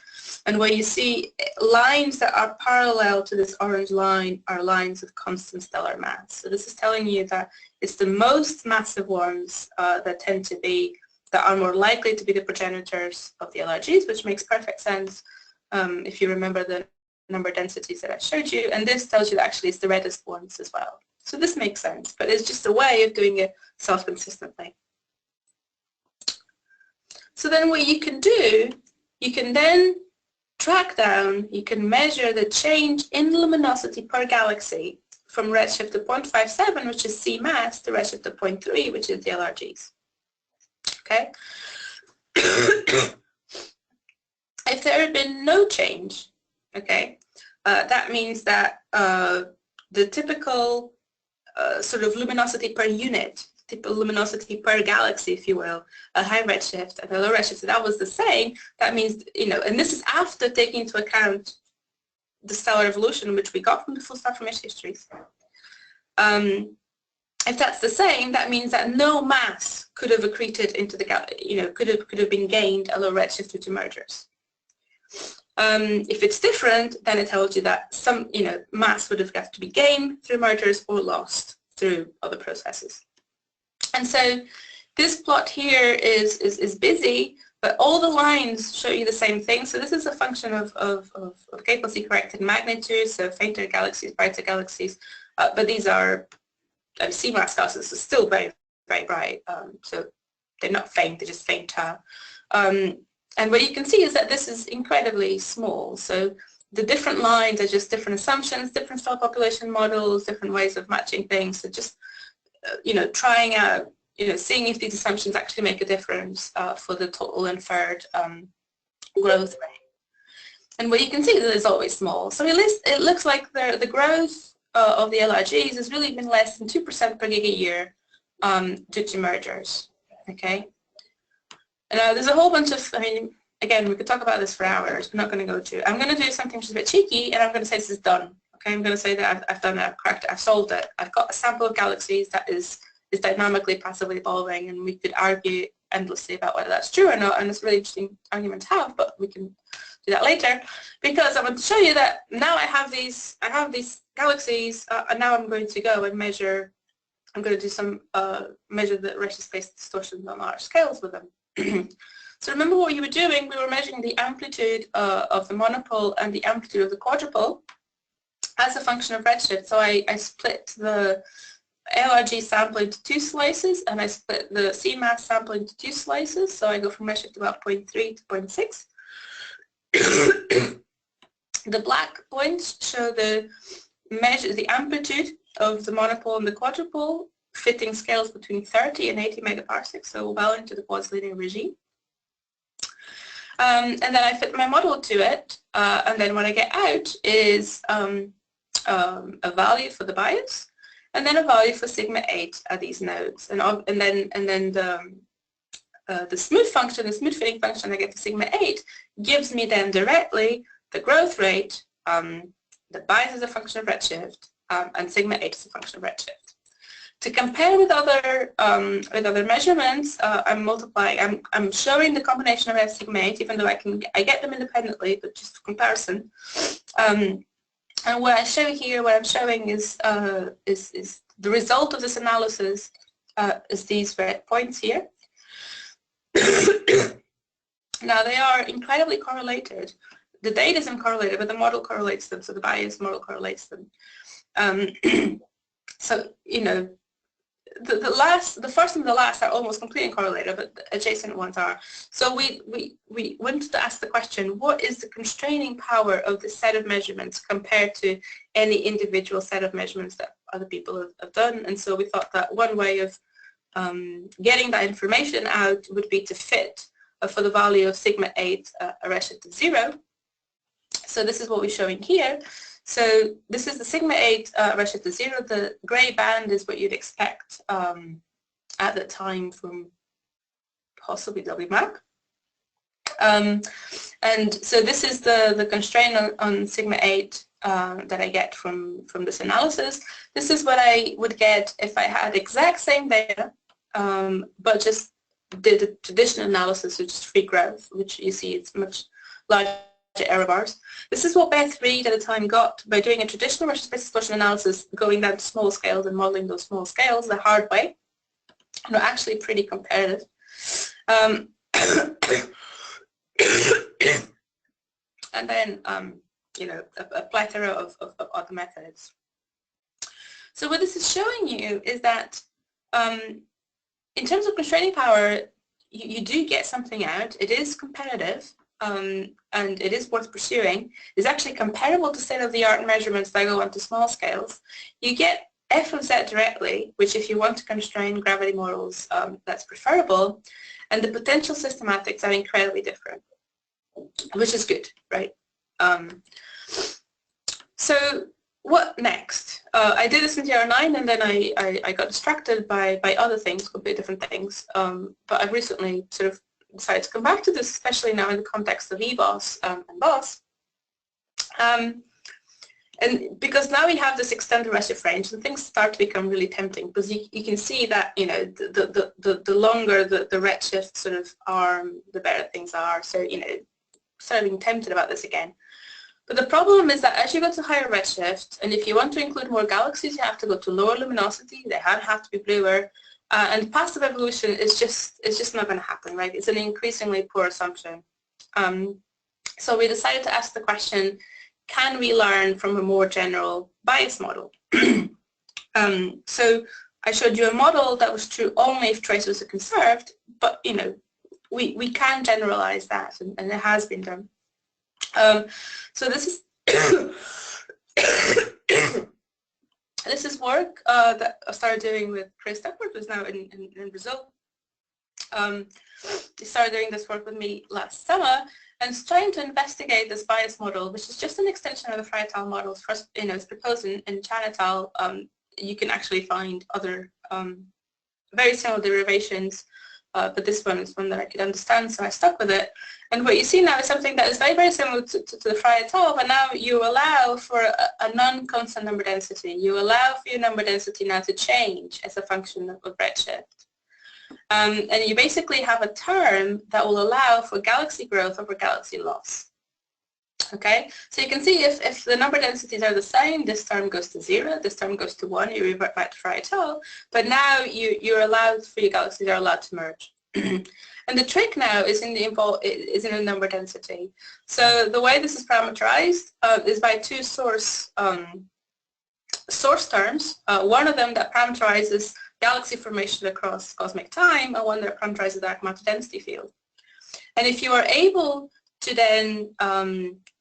And what you see, lines that are parallel to this orange line are lines of constant stellar mass. So this is telling you that it's the most massive ones that are more likely to be the progenitors of the LRGs, which makes perfect sense if you remember the number densities that I showed you. And this tells you that actually it's the reddest ones as well. So this makes sense, but it's just a way of doing it self-consistently. So then what you can do, you can then track down, you can measure the change in luminosity per galaxy from redshift to 0.57, which is CMAS, to redshift to 0.3, which is the LRGs. Okay? If there had been no change, okay, that means that the typical sort of luminosity per unit, typical luminosity per galaxy, if you will, a high redshift and a low redshift, so that was the same. That means, you know, and this is after taking into account the stellar evolution, which we got from the full star formation histories. If that's the same, that means that no mass could have accreted into the, you know, could have been gained at low redshift due to mergers. If it's different, then it tells you that some, mass would have got to be gained through mergers or lost through other processes. And so this plot here is busy, but all the lines show you the same thing. So this is a function of K plus E corrected magnitude, so fainter galaxies, brighter galaxies, but these are C-mass galaxies, so still very, very bright. So they're not faint, they're just fainter. And what you can see is that this is incredibly small. So the different lines are just different assumptions, different star population models, different ways of matching things. So just, trying out, seeing if these assumptions actually make a difference for the total inferred growth rate. And what you can see is that it's always small. So it looks like the growth of the LRGs has really been less than 2% per gig a year due to mergers. Okay. Now there's a whole bunch of, again, we could talk about this for hours. I'm not going to go to. I'm going to do something which is a bit cheeky, and I'm going to say this is done. Okay, I'm going to say that I've done it, I've cracked it, I've solved it. I've got a sample of galaxies that is dynamically, passively evolving, and we could argue endlessly about whether that's true or not, and it's a really interesting argument to have, but we can do that later, because I want to show you that now I have these galaxies, and now I'm going to go and measure. I'm going to do some measure the redshift space distortions on large scales with them. So remember what you were doing, we were measuring the amplitude of the monopole and the amplitude of the quadrupole as a function of redshift. So I split the LRG sample into two slices, and I split the C-mass sample into two slices. So I go from redshift about 0.3 to 0.6. The black points show the amplitude of the monopole and the quadrupole, fitting scales between 30 and 80 megaparsecs, so well into the quasi-linear regime. And then I fit my model to it, and then what I get out is a value for the bias, and then a value for sigma 8 at these nodes, and then the smooth function, the smooth fitting function I get for sigma 8 gives me then directly the growth rate, the bias is a function of redshift, and sigma 8 is a function of redshift. To compare with other measurements, I'm multiplying. I'm showing the combination of F sigma 8, even though I get them independently, but just for comparison. And what I show here, what I'm showing is the result of this analysis is these red points here. Now they are incredibly correlated. The data isn't correlated, but the model correlates them. So the bias model correlates them. So the first and the last are almost completely correlated, but the adjacent ones are. So we wanted to ask the question: what is the constraining power of the set of measurements compared to any individual set of measurements that other people have done? And so we thought that one way of getting that information out would be to fit for the value of sigma 8 a redshift of 0. So this is what we're showing here. So this is the sigma 8 redshift of 0. The gray band is what you'd expect at the time from possibly WMAP. And so this is the constraint on sigma 8 that I get from this analysis. This is what I would get if I had exact same data, but just did a traditional analysis, which is free growth, which you see it's much larger error bars. This is what Beth Reed at the time got by doing a traditional redshift space distortion analysis, going down to small scales and modeling those small scales the hard way. And they're actually pretty competitive. And then, a plethora of other methods. So what this is showing you is that in terms of constraining power, you do get something out. It is competitive. And it is worth pursuing. It's actually comparable to state-of-the-art measurements that go onto small scales. You get f of z directly, which if you want to constrain gravity models, that's preferable. And the potential systematics are incredibly different, which is good, right? So what next? I did this in TR9, and then I got distracted by other things, completely different things. But I've recently sort of decided to come back to this, especially now in the context of EBOS and BOS. And because now we have this extended redshift range, and things start to become really tempting, because you can see that the longer the redshift sort of arm, the better things are. So started being tempted about this again. But the problem is that as you go to higher redshift, and if you want to include more galaxies, you have to go to lower luminosity. They have to be bluer, and passive evolution is just not going to happen, right? It's an increasingly poor assumption. So we decided to ask the question: can we learn from a more general bias model? So I showed you a model that was true only if traces are conserved, but you know, we can generalize that, and it has been done. So this is this is work that I started doing with Chris Duckworth, who's now in Brazil. He started doing this work with me last summer, and trying to investigate this bias model, which is just an extension of the Frey et al. Models. First, you know, it's proposed in Chan et al. You can actually find other very similar derivations, but this one is one that I could understand, so I stuck with it. And what you see now is something that is very, very similar to the Frey et al., but now you allow for a non-constant number density. You allow for your number density now to change as a function of redshift. And you basically have a term that will allow for galaxy growth over galaxy loss. Okay, so you can see if the number densities are the same, this term goes to 0, this term goes to 1, you revert back to Frey et al. But now you're allowed, for your galaxies are allowed to merge. And the trick now is in the number density. So the way this is parameterized is by two source terms. One of them that parameterizes galaxy formation across cosmic time, and one that parameterizes the dark matter density field. And if you are able to then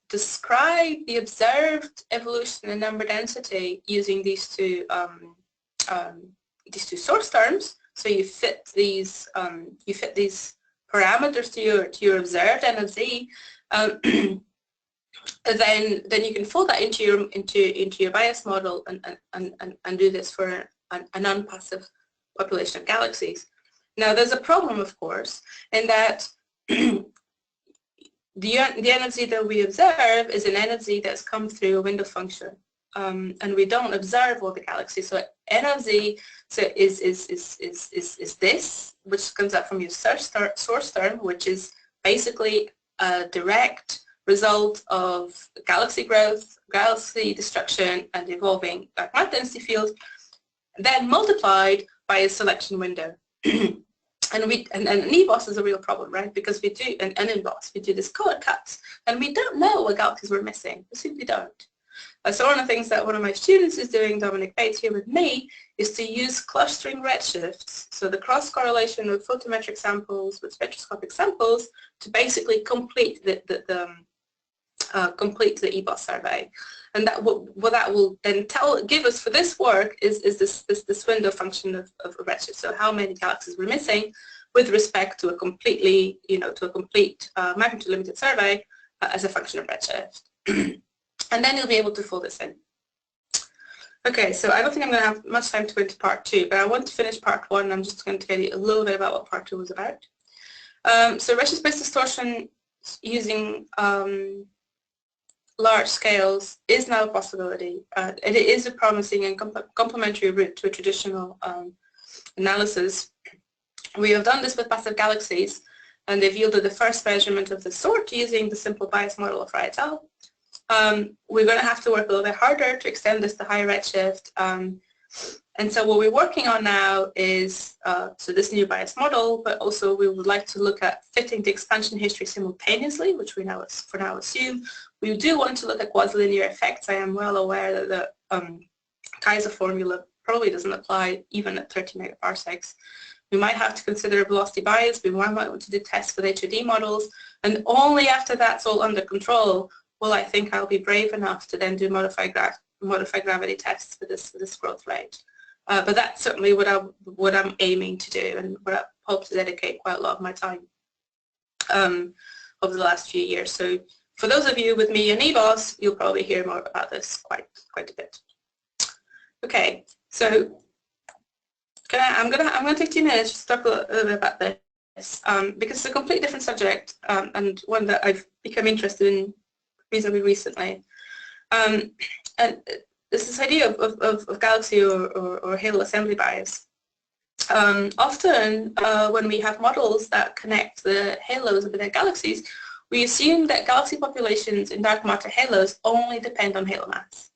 describe the observed evolution in number density using these two source terms, so you fit these parameters to your observed N of Z, then you can fold that into your bias model and do this for a non-passive population of galaxies. Now there's a problem, of course, in that the N of Z that we observe is an N of Z that's come through a window function, and we don't observe all the galaxies. So N of Z is this, which comes up from your source term, which is basically a direct result of galaxy growth, galaxy destruction, and evolving dark matter density field, then multiplied by a selection window. And EBOS is a real problem, right? Because we do, and in BOS, we do this code cuts, and we don't know what galaxies we're missing. We simply don't. So one of the things that one of my students is doing, Dominic Bates here with me, is to use clustering redshifts, so the cross-correlation of photometric samples with spectroscopic samples, to basically complete the EBOS survey. And that what that will then give us for this work is this window function of redshift. So how many galaxies we're missing with respect to a completely, complete magnitude limited survey as a function of redshift. And then you'll be able to fold this in. Okay, so I don't think I'm going to have much time to go into part 2, but I want to finish part 1. I'm just going to tell you a little bit about what part 2 was about. So redshift-based distortion using large scales is now a possibility. It is a promising and complementary route to a traditional analysis. We have done this with passive galaxies, and they've yielded the first measurement of the sort using the simple bias model of Frey et al. We're going to have to work a little bit harder to extend this to high redshift. And so what we're working on now is so this new bias model, but also we would like to look at fitting the expansion history simultaneously, which we now for now assume. We do want to look at quasi-linear effects. I am well aware that the Kaiser formula probably doesn't apply even at 30 megaparsecs. We might have to consider velocity bias. We might want to do tests with HOD models, and only after that's all under control will I think I'll be brave enough to then do modified gravity tests for this growth rate. But that's certainly what I'm aiming to do, and what I hope to dedicate quite a lot of my time over the last few years. So for those of you with me in EBOS, you'll probably hear more about this quite a bit. Okay, so I'm gonna take 2 minutes to talk a little bit about this because it's a completely different subject and one that I've become interested in reasonably recently. And this idea of galaxy or halo assembly bias. Often when we have models that connect the halos of the galaxies, we assume that galaxy populations in dark matter halos only depend on halo mass.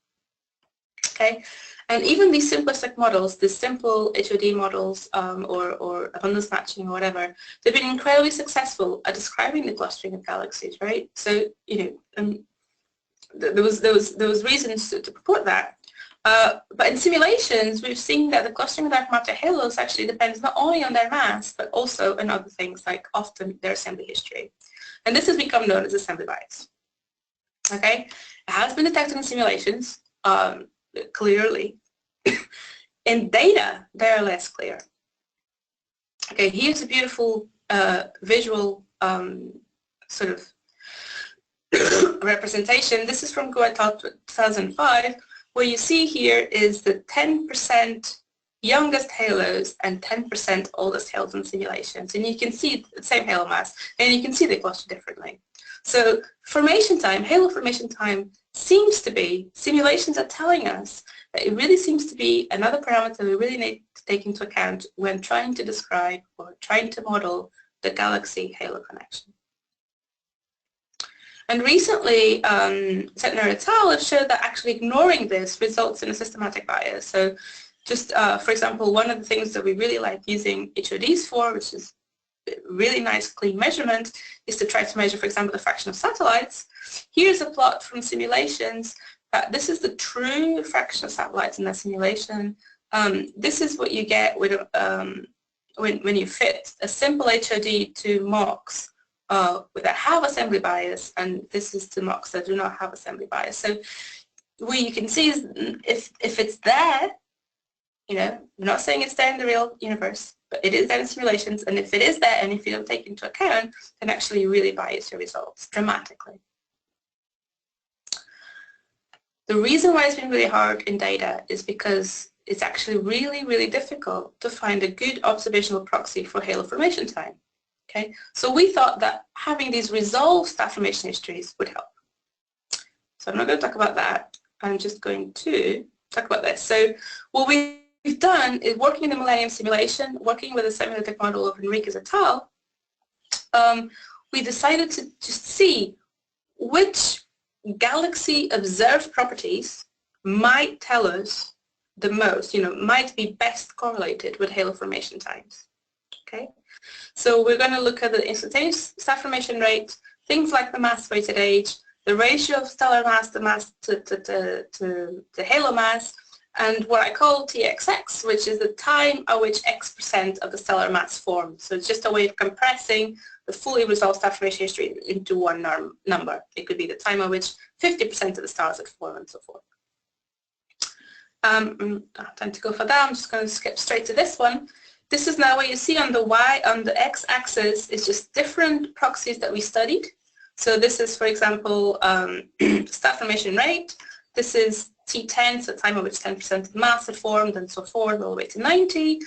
Okay, and even these simplistic models, the simple HOD models or abundance matching or whatever, they've been incredibly successful at describing the clustering of galaxies, right? So, you know, there was reasons to purport that. But in simulations, we've seen that the clustering of dark matter halos actually depends not only on their mass, but also on other things like often their assembly history. And this has become known as assembly bias. Okay, it has been detected in simulations, clearly. In data, they are less clear. Okay, here's a beautiful visual sort of representation. This is from Guaitao 2005, where you see here is the 10% youngest halos and 10% oldest halos in simulations. And you can see the same halo mass, and you can see they cluster differently. So formation time, halo formation time, seems to be, simulations are telling us that it really seems to be another parameter we really need to take into account when trying to describe or trying to model the galaxy halo connection. And recently, Zettner et al. Have showed that actually ignoring this results in a systematic bias. So just, for example, one of the things that we really like using HODs for, which is really nice clean measurement, is to try to measure, for example, the fraction of satellites. Here's a plot from simulations. This is the true fraction of satellites in that simulation. This is what you get with, when you fit a simple HOD to mocks that have assembly bias, and this is to mocks that do not have assembly bias. So what you can see is if it's there, you know, we're not saying it's there in the real universe, but it is there in simulations, and if it is there and if you don't take it into account, then actually you really bias your results dramatically. The reason why it's been really hard in data is because it's actually really, really difficult to find a good observational proxy for halo formation time. Okay, so we thought that having these resolved star formation histories would help. So I'm not going to talk about that. I'm just going to talk about this. So what we've done is working in the Millennium simulation, working with a semi-analytic model of Enriquez et al. We decided to just see which galaxy observed properties might tell us the most, you know, might be best correlated with halo formation times. Okay, so we're going to look at the instantaneous star formation rate, things like the mass-weighted age, the ratio of stellar mass to halo mass, and what I call TXX, which is the time at which X% of the stellar mass forms. So it's just a way of compressing the fully resolved star formation history into one number. It could be the time at which 50% of the stars had formed and so forth. Time to go for that. I'm just going to skip straight to this one. This is now what you see on the the x-axis is just different proxies that we studied. So this is, for example, star formation rate. This is T10, so time at which 10% of the mass had formed, and so forth, all the way to 90.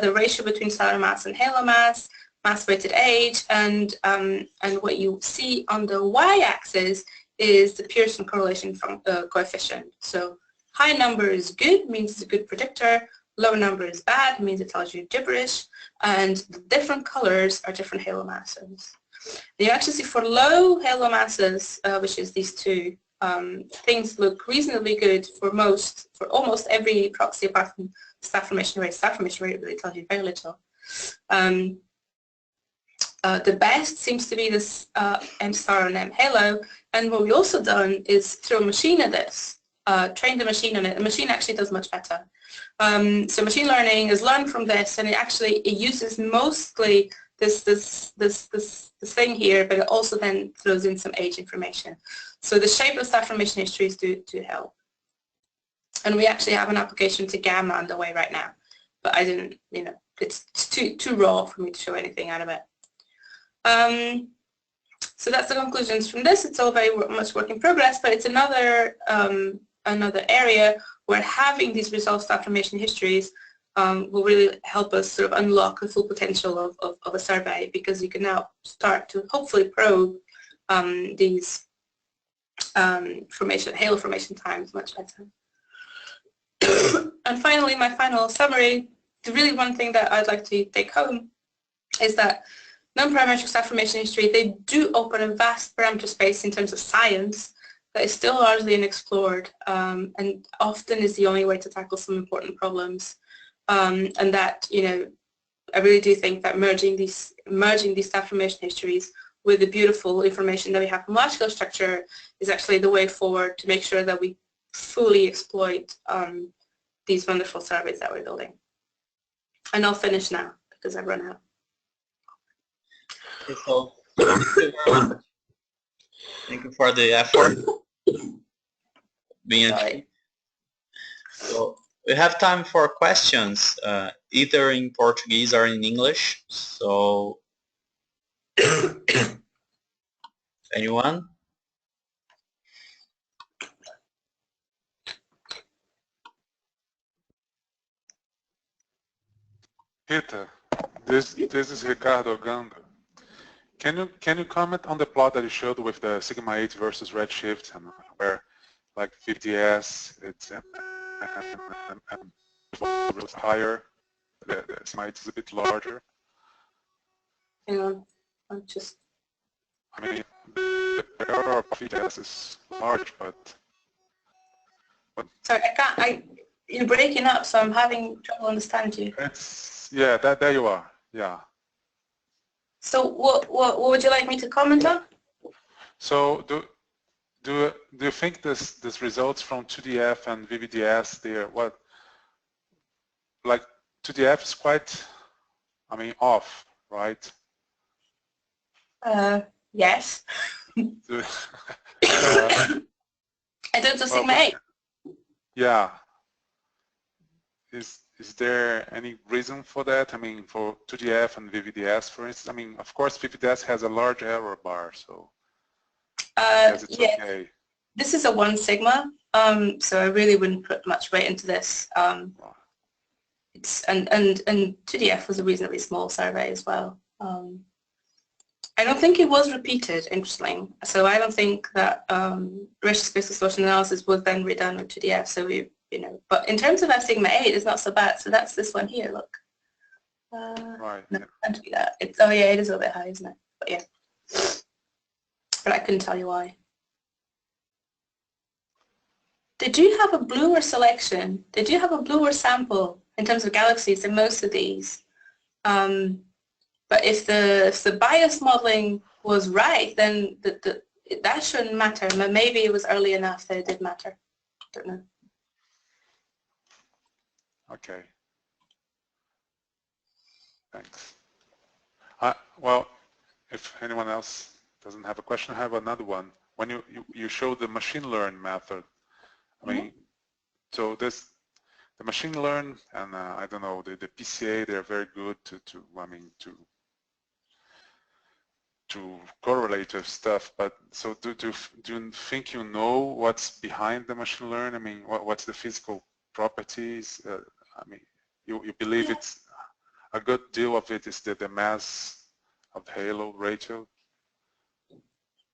The ratio between stellar mass and halo mass, mass-weighted age, and what you see on the y-axis is the Pearson correlation coefficient. So high number is good, means it's a good predictor. Low number is bad, means it tells you gibberish, and the different colors are different halo masses. You actually see for low halo masses, which is these two, things look reasonably good for almost every proxy apart from star formation rate. Star formation rate really tells you very little. The best seems to be this M star and M halo, and what we also done is throw a machine at this, train the machine on it. The machine actually does much better. So machine learning has learned from this, and it uses mostly this thing here, but it also then throws in some age information. So the shape of star formation histories do help. And we actually have an application to gamma underway right now, but I didn't, you know, it's too raw for me to show anything out of it. So that's the conclusions from this. It's all very much work in progress, but it's another area where having these resolved star formation histories will really help us sort of unlock the full potential of a survey, because you can now start to hopefully probe these halo formation times much better. And finally, my final summary, the really one thing that I'd like to take home is that non-parametric star formation history, they do open a vast parameter space in terms of science that is still largely unexplored, and often is the only way to tackle some important problems. And that, you know, I really do think that merging these star formation histories with the beautiful information that we have from molecular structure is actually the way forward to make sure that we fully exploit these wonderful surveys that we're building. And I'll finish now because I've run out. Okay, so thank you for the effort. Sorry. So we have time for questions, either in Portuguese or in English. So anyone? Rita, this is Ricardo Ganga. Can you comment on the plot that you showed with the sigma 8 versus redshift, and where like 50s it's higher, the sigma 8 is a bit larger? Hang on, I'm just. I mean, the error of 50s is large, but. Sorry, I can't. You're breaking up, so I'm having trouble understanding you. Yeah, there you are. Yeah. So what would you like me to comment on? So do you think this results from 2DF and VVDS? They're what, like 2DF is quite, I mean, off, right? Yes. In terms of sigma 8. Yeah. Is there any reason for that? I mean, for 2DF and VVDS, for instance, I mean, of course, VVDS has a large error bar, so I guess it's yeah. okay. This is a 1 sigma, so I really wouldn't put much weight into this. It's and 2DF was a reasonably small survey as well. I don't think it was repeated, interesting. So I don't think that racial space distortion analysis was then redone with 2DF. So we, you know, but in terms of F sigma 8, it's not so bad. So that's this one here. Look. Right. No, can't do that. It's, oh yeah, it is a little bit high, isn't it? But yeah. But I couldn't tell you why. Did you have a bluer selection? Did you have a bluer sample in terms of galaxies in most of these? But if the bias modeling was right, then that shouldn't matter. But maybe it was early enough that it did matter. Don't know. Okay. Thanks. Well, if anyone else doesn't have a question, I have another one. When you showed the machine learn method, I mean, so the machine learn and I don't know, the PCA, they're very good to correlate with stuff. But so do you think you know what's behind the machine learn? I mean, what's the physical properties? I mean, you believe it's a good deal of it is the mass of the halo ratio?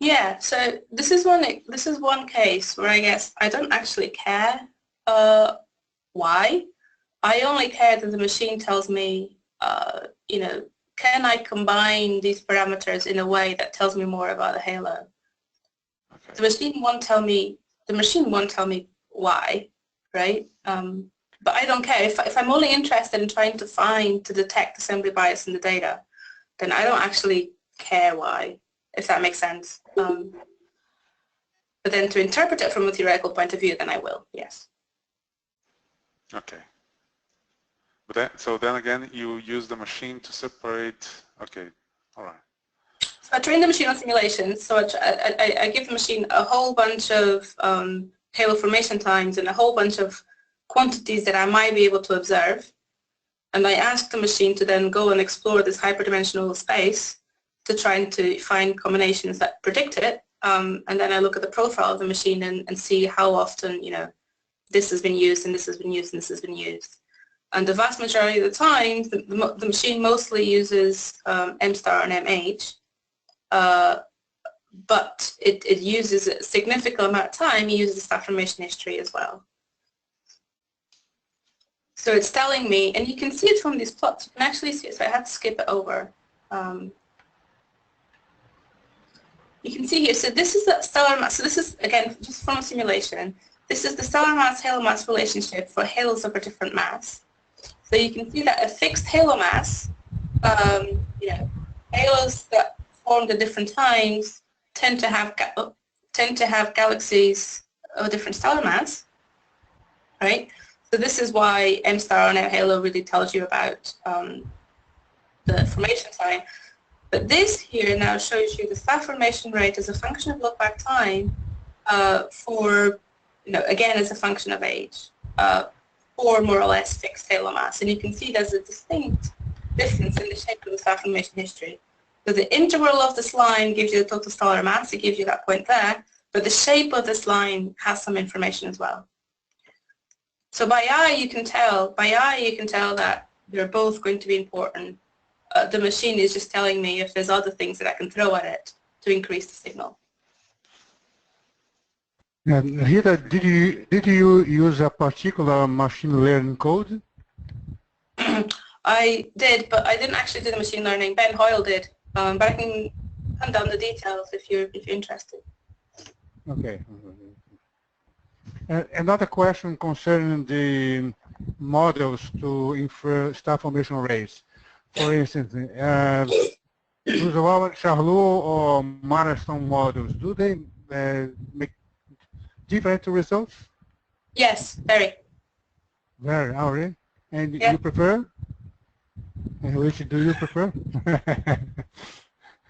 Yeah, so this is one case where I guess I don't actually care why. I only care that the machine tells me, you know, can I combine these parameters in a way that tells me more about the halo? Okay. The machine won't tell me why, right? But I don't care. If I'm only interested in trying to detect assembly bias in the data, then I don't actually care why, if that makes sense. But then to interpret it from a theoretical point of view, then I will, yes. Okay. But so then again, you use the machine to separate, okay, all right. So I train the machine on simulations. So I give the machine a whole bunch of halo formation times and a whole bunch of quantities that I might be able to observe. And I ask the machine to then go and explore this hyperdimensional space to try to find combinations that predict it. And then I look at the profile of the machine and see how often, you know, this has been used and this has been used and this has been used. And the vast majority of the time, the machine mostly uses M star and MH, but it uses a significant amount of time, it uses star formation history as well. So it's telling me, and you can see it from these plots, you can actually see it, so I had to skip it over. you can see here, so this is the stellar mass. So this is, again, just from a simulation. This is the stellar mass-halo mass relationship for halos of a different mass. So you can see that a fixed halo mass, halos that formed at different times tend to have galaxies of a different stellar mass, right? So this is why M star on our halo really tells you about the formation time. But this here now shows you the star formation rate as a function of look-back time for, again, as a function of age, for more or less fixed halo mass. And you can see there's a distinct difference in the shape of the star formation history. So the integral of this line gives you the total stellar mass, it gives you that point there, but the shape of this line has some information as well. So by eye you can tell that they're both going to be important. The machine is just telling me if there's other things that I can throw at it to increase the signal. And Rita, did you use a particular machine learning code? I did, but I didn't actually do the machine learning. Ben Hoyle did, but I can hunt down the details if you're interested. Okay. Another question concerning the models to infer star formation rates. For instance, Roosevelt, Charlot, or Marston models, do they make different results? Yes, very. Very, oh really? And Yeah. you prefer? And which do you prefer?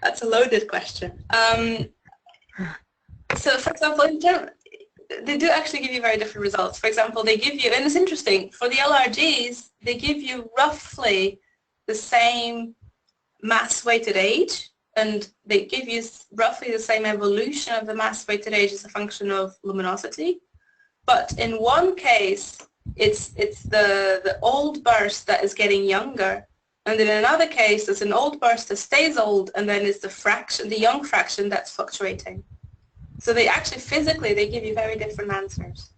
That's a loaded question. So, for example, in general, they do actually give you very different results. For example, they give you, and it's interesting, for the LRGs, they give you roughly the same mass-weighted age, and they give you roughly the same evolution of the mass-weighted age as a function of luminosity. But in one case, it's the old burst that is getting younger, and in another case, there's an old burst that stays old, and then it's the young fraction that's fluctuating. So they actually physically, they give you very different answers.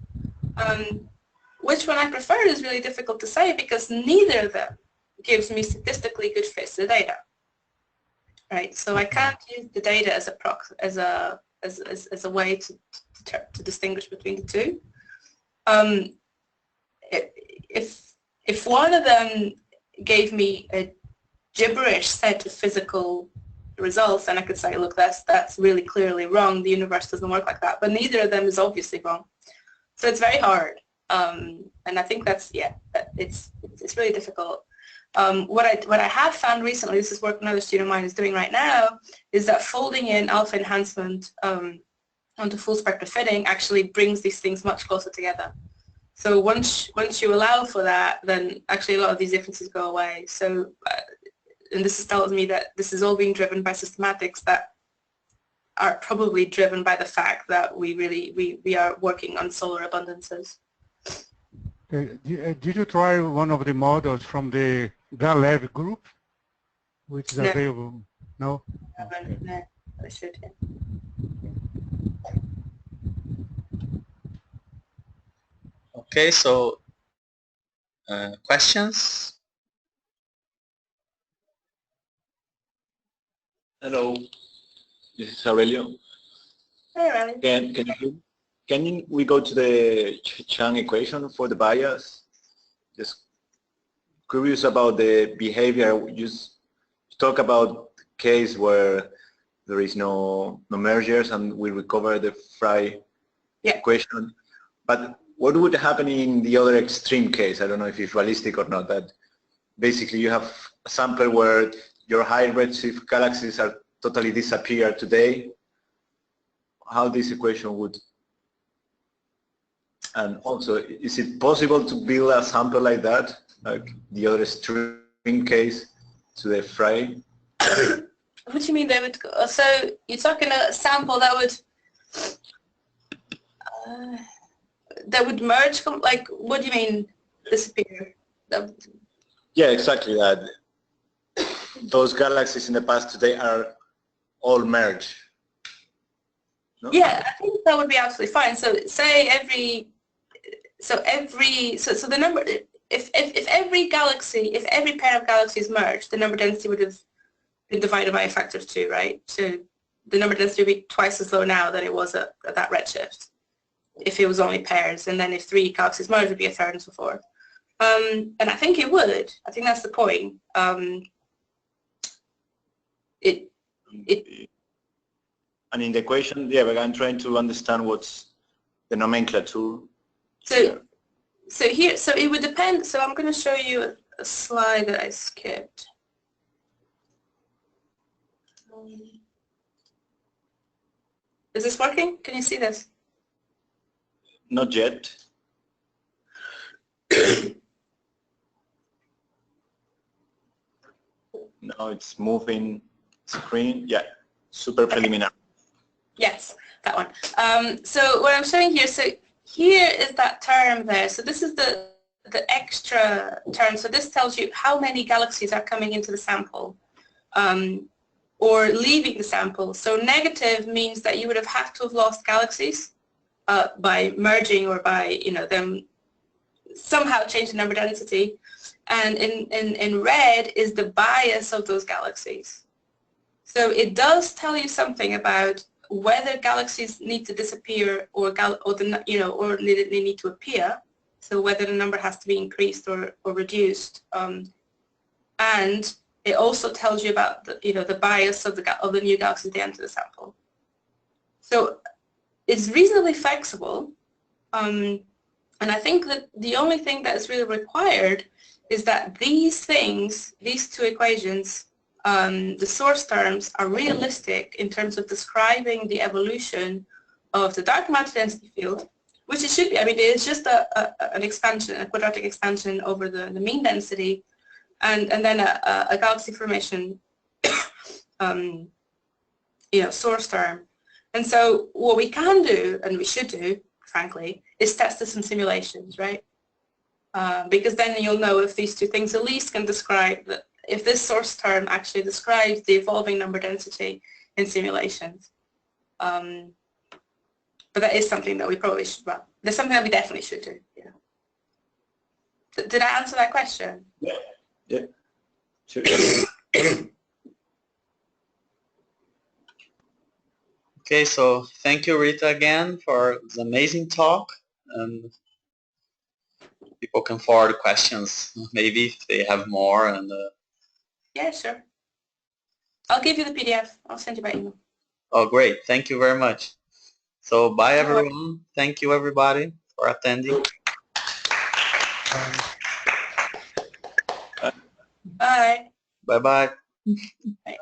Which one I prefer is really difficult to say because neither of them gives me statistically good fits to the data. Right, so I can't use the data as a way to distinguish between the two. If one of them gave me a gibberish set of physical results, then I could say, look, that's really clearly wrong. The universe doesn't work like that. But neither of them is obviously wrong. So it's very hard, and I think it's really difficult. What I have found recently, this is work another student of mine is doing right now, is that folding in alpha enhancement onto full spectra fitting actually brings these things much closer together. So once you allow for that, then actually a lot of these differences go away. So, and this tells me that this is all being driven by systematics that are probably driven by the fact that we are working on solar abundances. Did you try one of the models from the Galev group, which is available? No? Okay. No, I should. Yeah. Okay, so questions? Hello, this is Aurelio. Hey, Riley. Can we go to the Chang equation for the bias? Just curious about the behavior. You talk about case where there is no mergers and we recover the Fry equation. But what would happen in the other extreme case? I don't know if it's realistic or not, but basically you have a sample where your high redshift galaxies are totally disappear today. How this equation would, and also is it possible to build a sample like that, like the other extreme case to the Fry? What do you mean they would go? So you're talking a sample that would merge? Like, what do you mean disappear? Yeah, exactly that. Those galaxies in the past today are all merged. No? Yeah, I think that would be absolutely fine. So say so the number, if every pair of galaxies merged, the number density would have been divided by a factor of 2, right? So the number density would be twice as low now than it was at that redshift if it was only pairs, and then if 3 galaxies merge, it would be a third and so forth. And I think it would. I think that's the point. And in the equation, yeah, but I'm trying to understand what's the nomenclature. So here, so it would depend. So I'm going to show you a slide that I skipped. Is this working? Can you see this? Not yet. No, it's moving screen. Yeah, super preliminary. Yes, that one. So what I'm showing here, so here is that term there. So this is the extra term. So this tells you how many galaxies are coming into the sample or leaving the sample. So negative means that you would have to have lost galaxies by merging or by, them somehow change the number density. And in red is the bias of those galaxies. So it does tell you something about whether galaxies need to disappear or they need to appear. So whether the number has to be increased or reduced. And it also tells you about the bias of the new galaxies at the end of the sample. So it's reasonably flexible. And I think that the only thing that is really required is that these things, these two equations, the source terms are realistic in terms of describing the evolution of the dark matter density field, which it should be. I mean, it's just an expansion, a quadratic expansion over the mean density, and then a galaxy formation, source term. And so what we can do, and we should do, frankly, is test this in simulations, right? Because then you'll know if these two things at least can describe that, if this source term actually describes the evolving number density in simulations. But that is something that we probably should, well, there's something that we definitely should do. Yeah. Did I answer that question? Yeah. Yeah. Sure. Okay, so thank you, Rita, again for this amazing talk. And people can forward questions, maybe if they have more. And yeah, sure. I'll give you the PDF. I'll send you by email. oh, great. Thank you very much. So bye, everyone. Thank you, everybody, for attending. Bye. Bye-bye. Bye.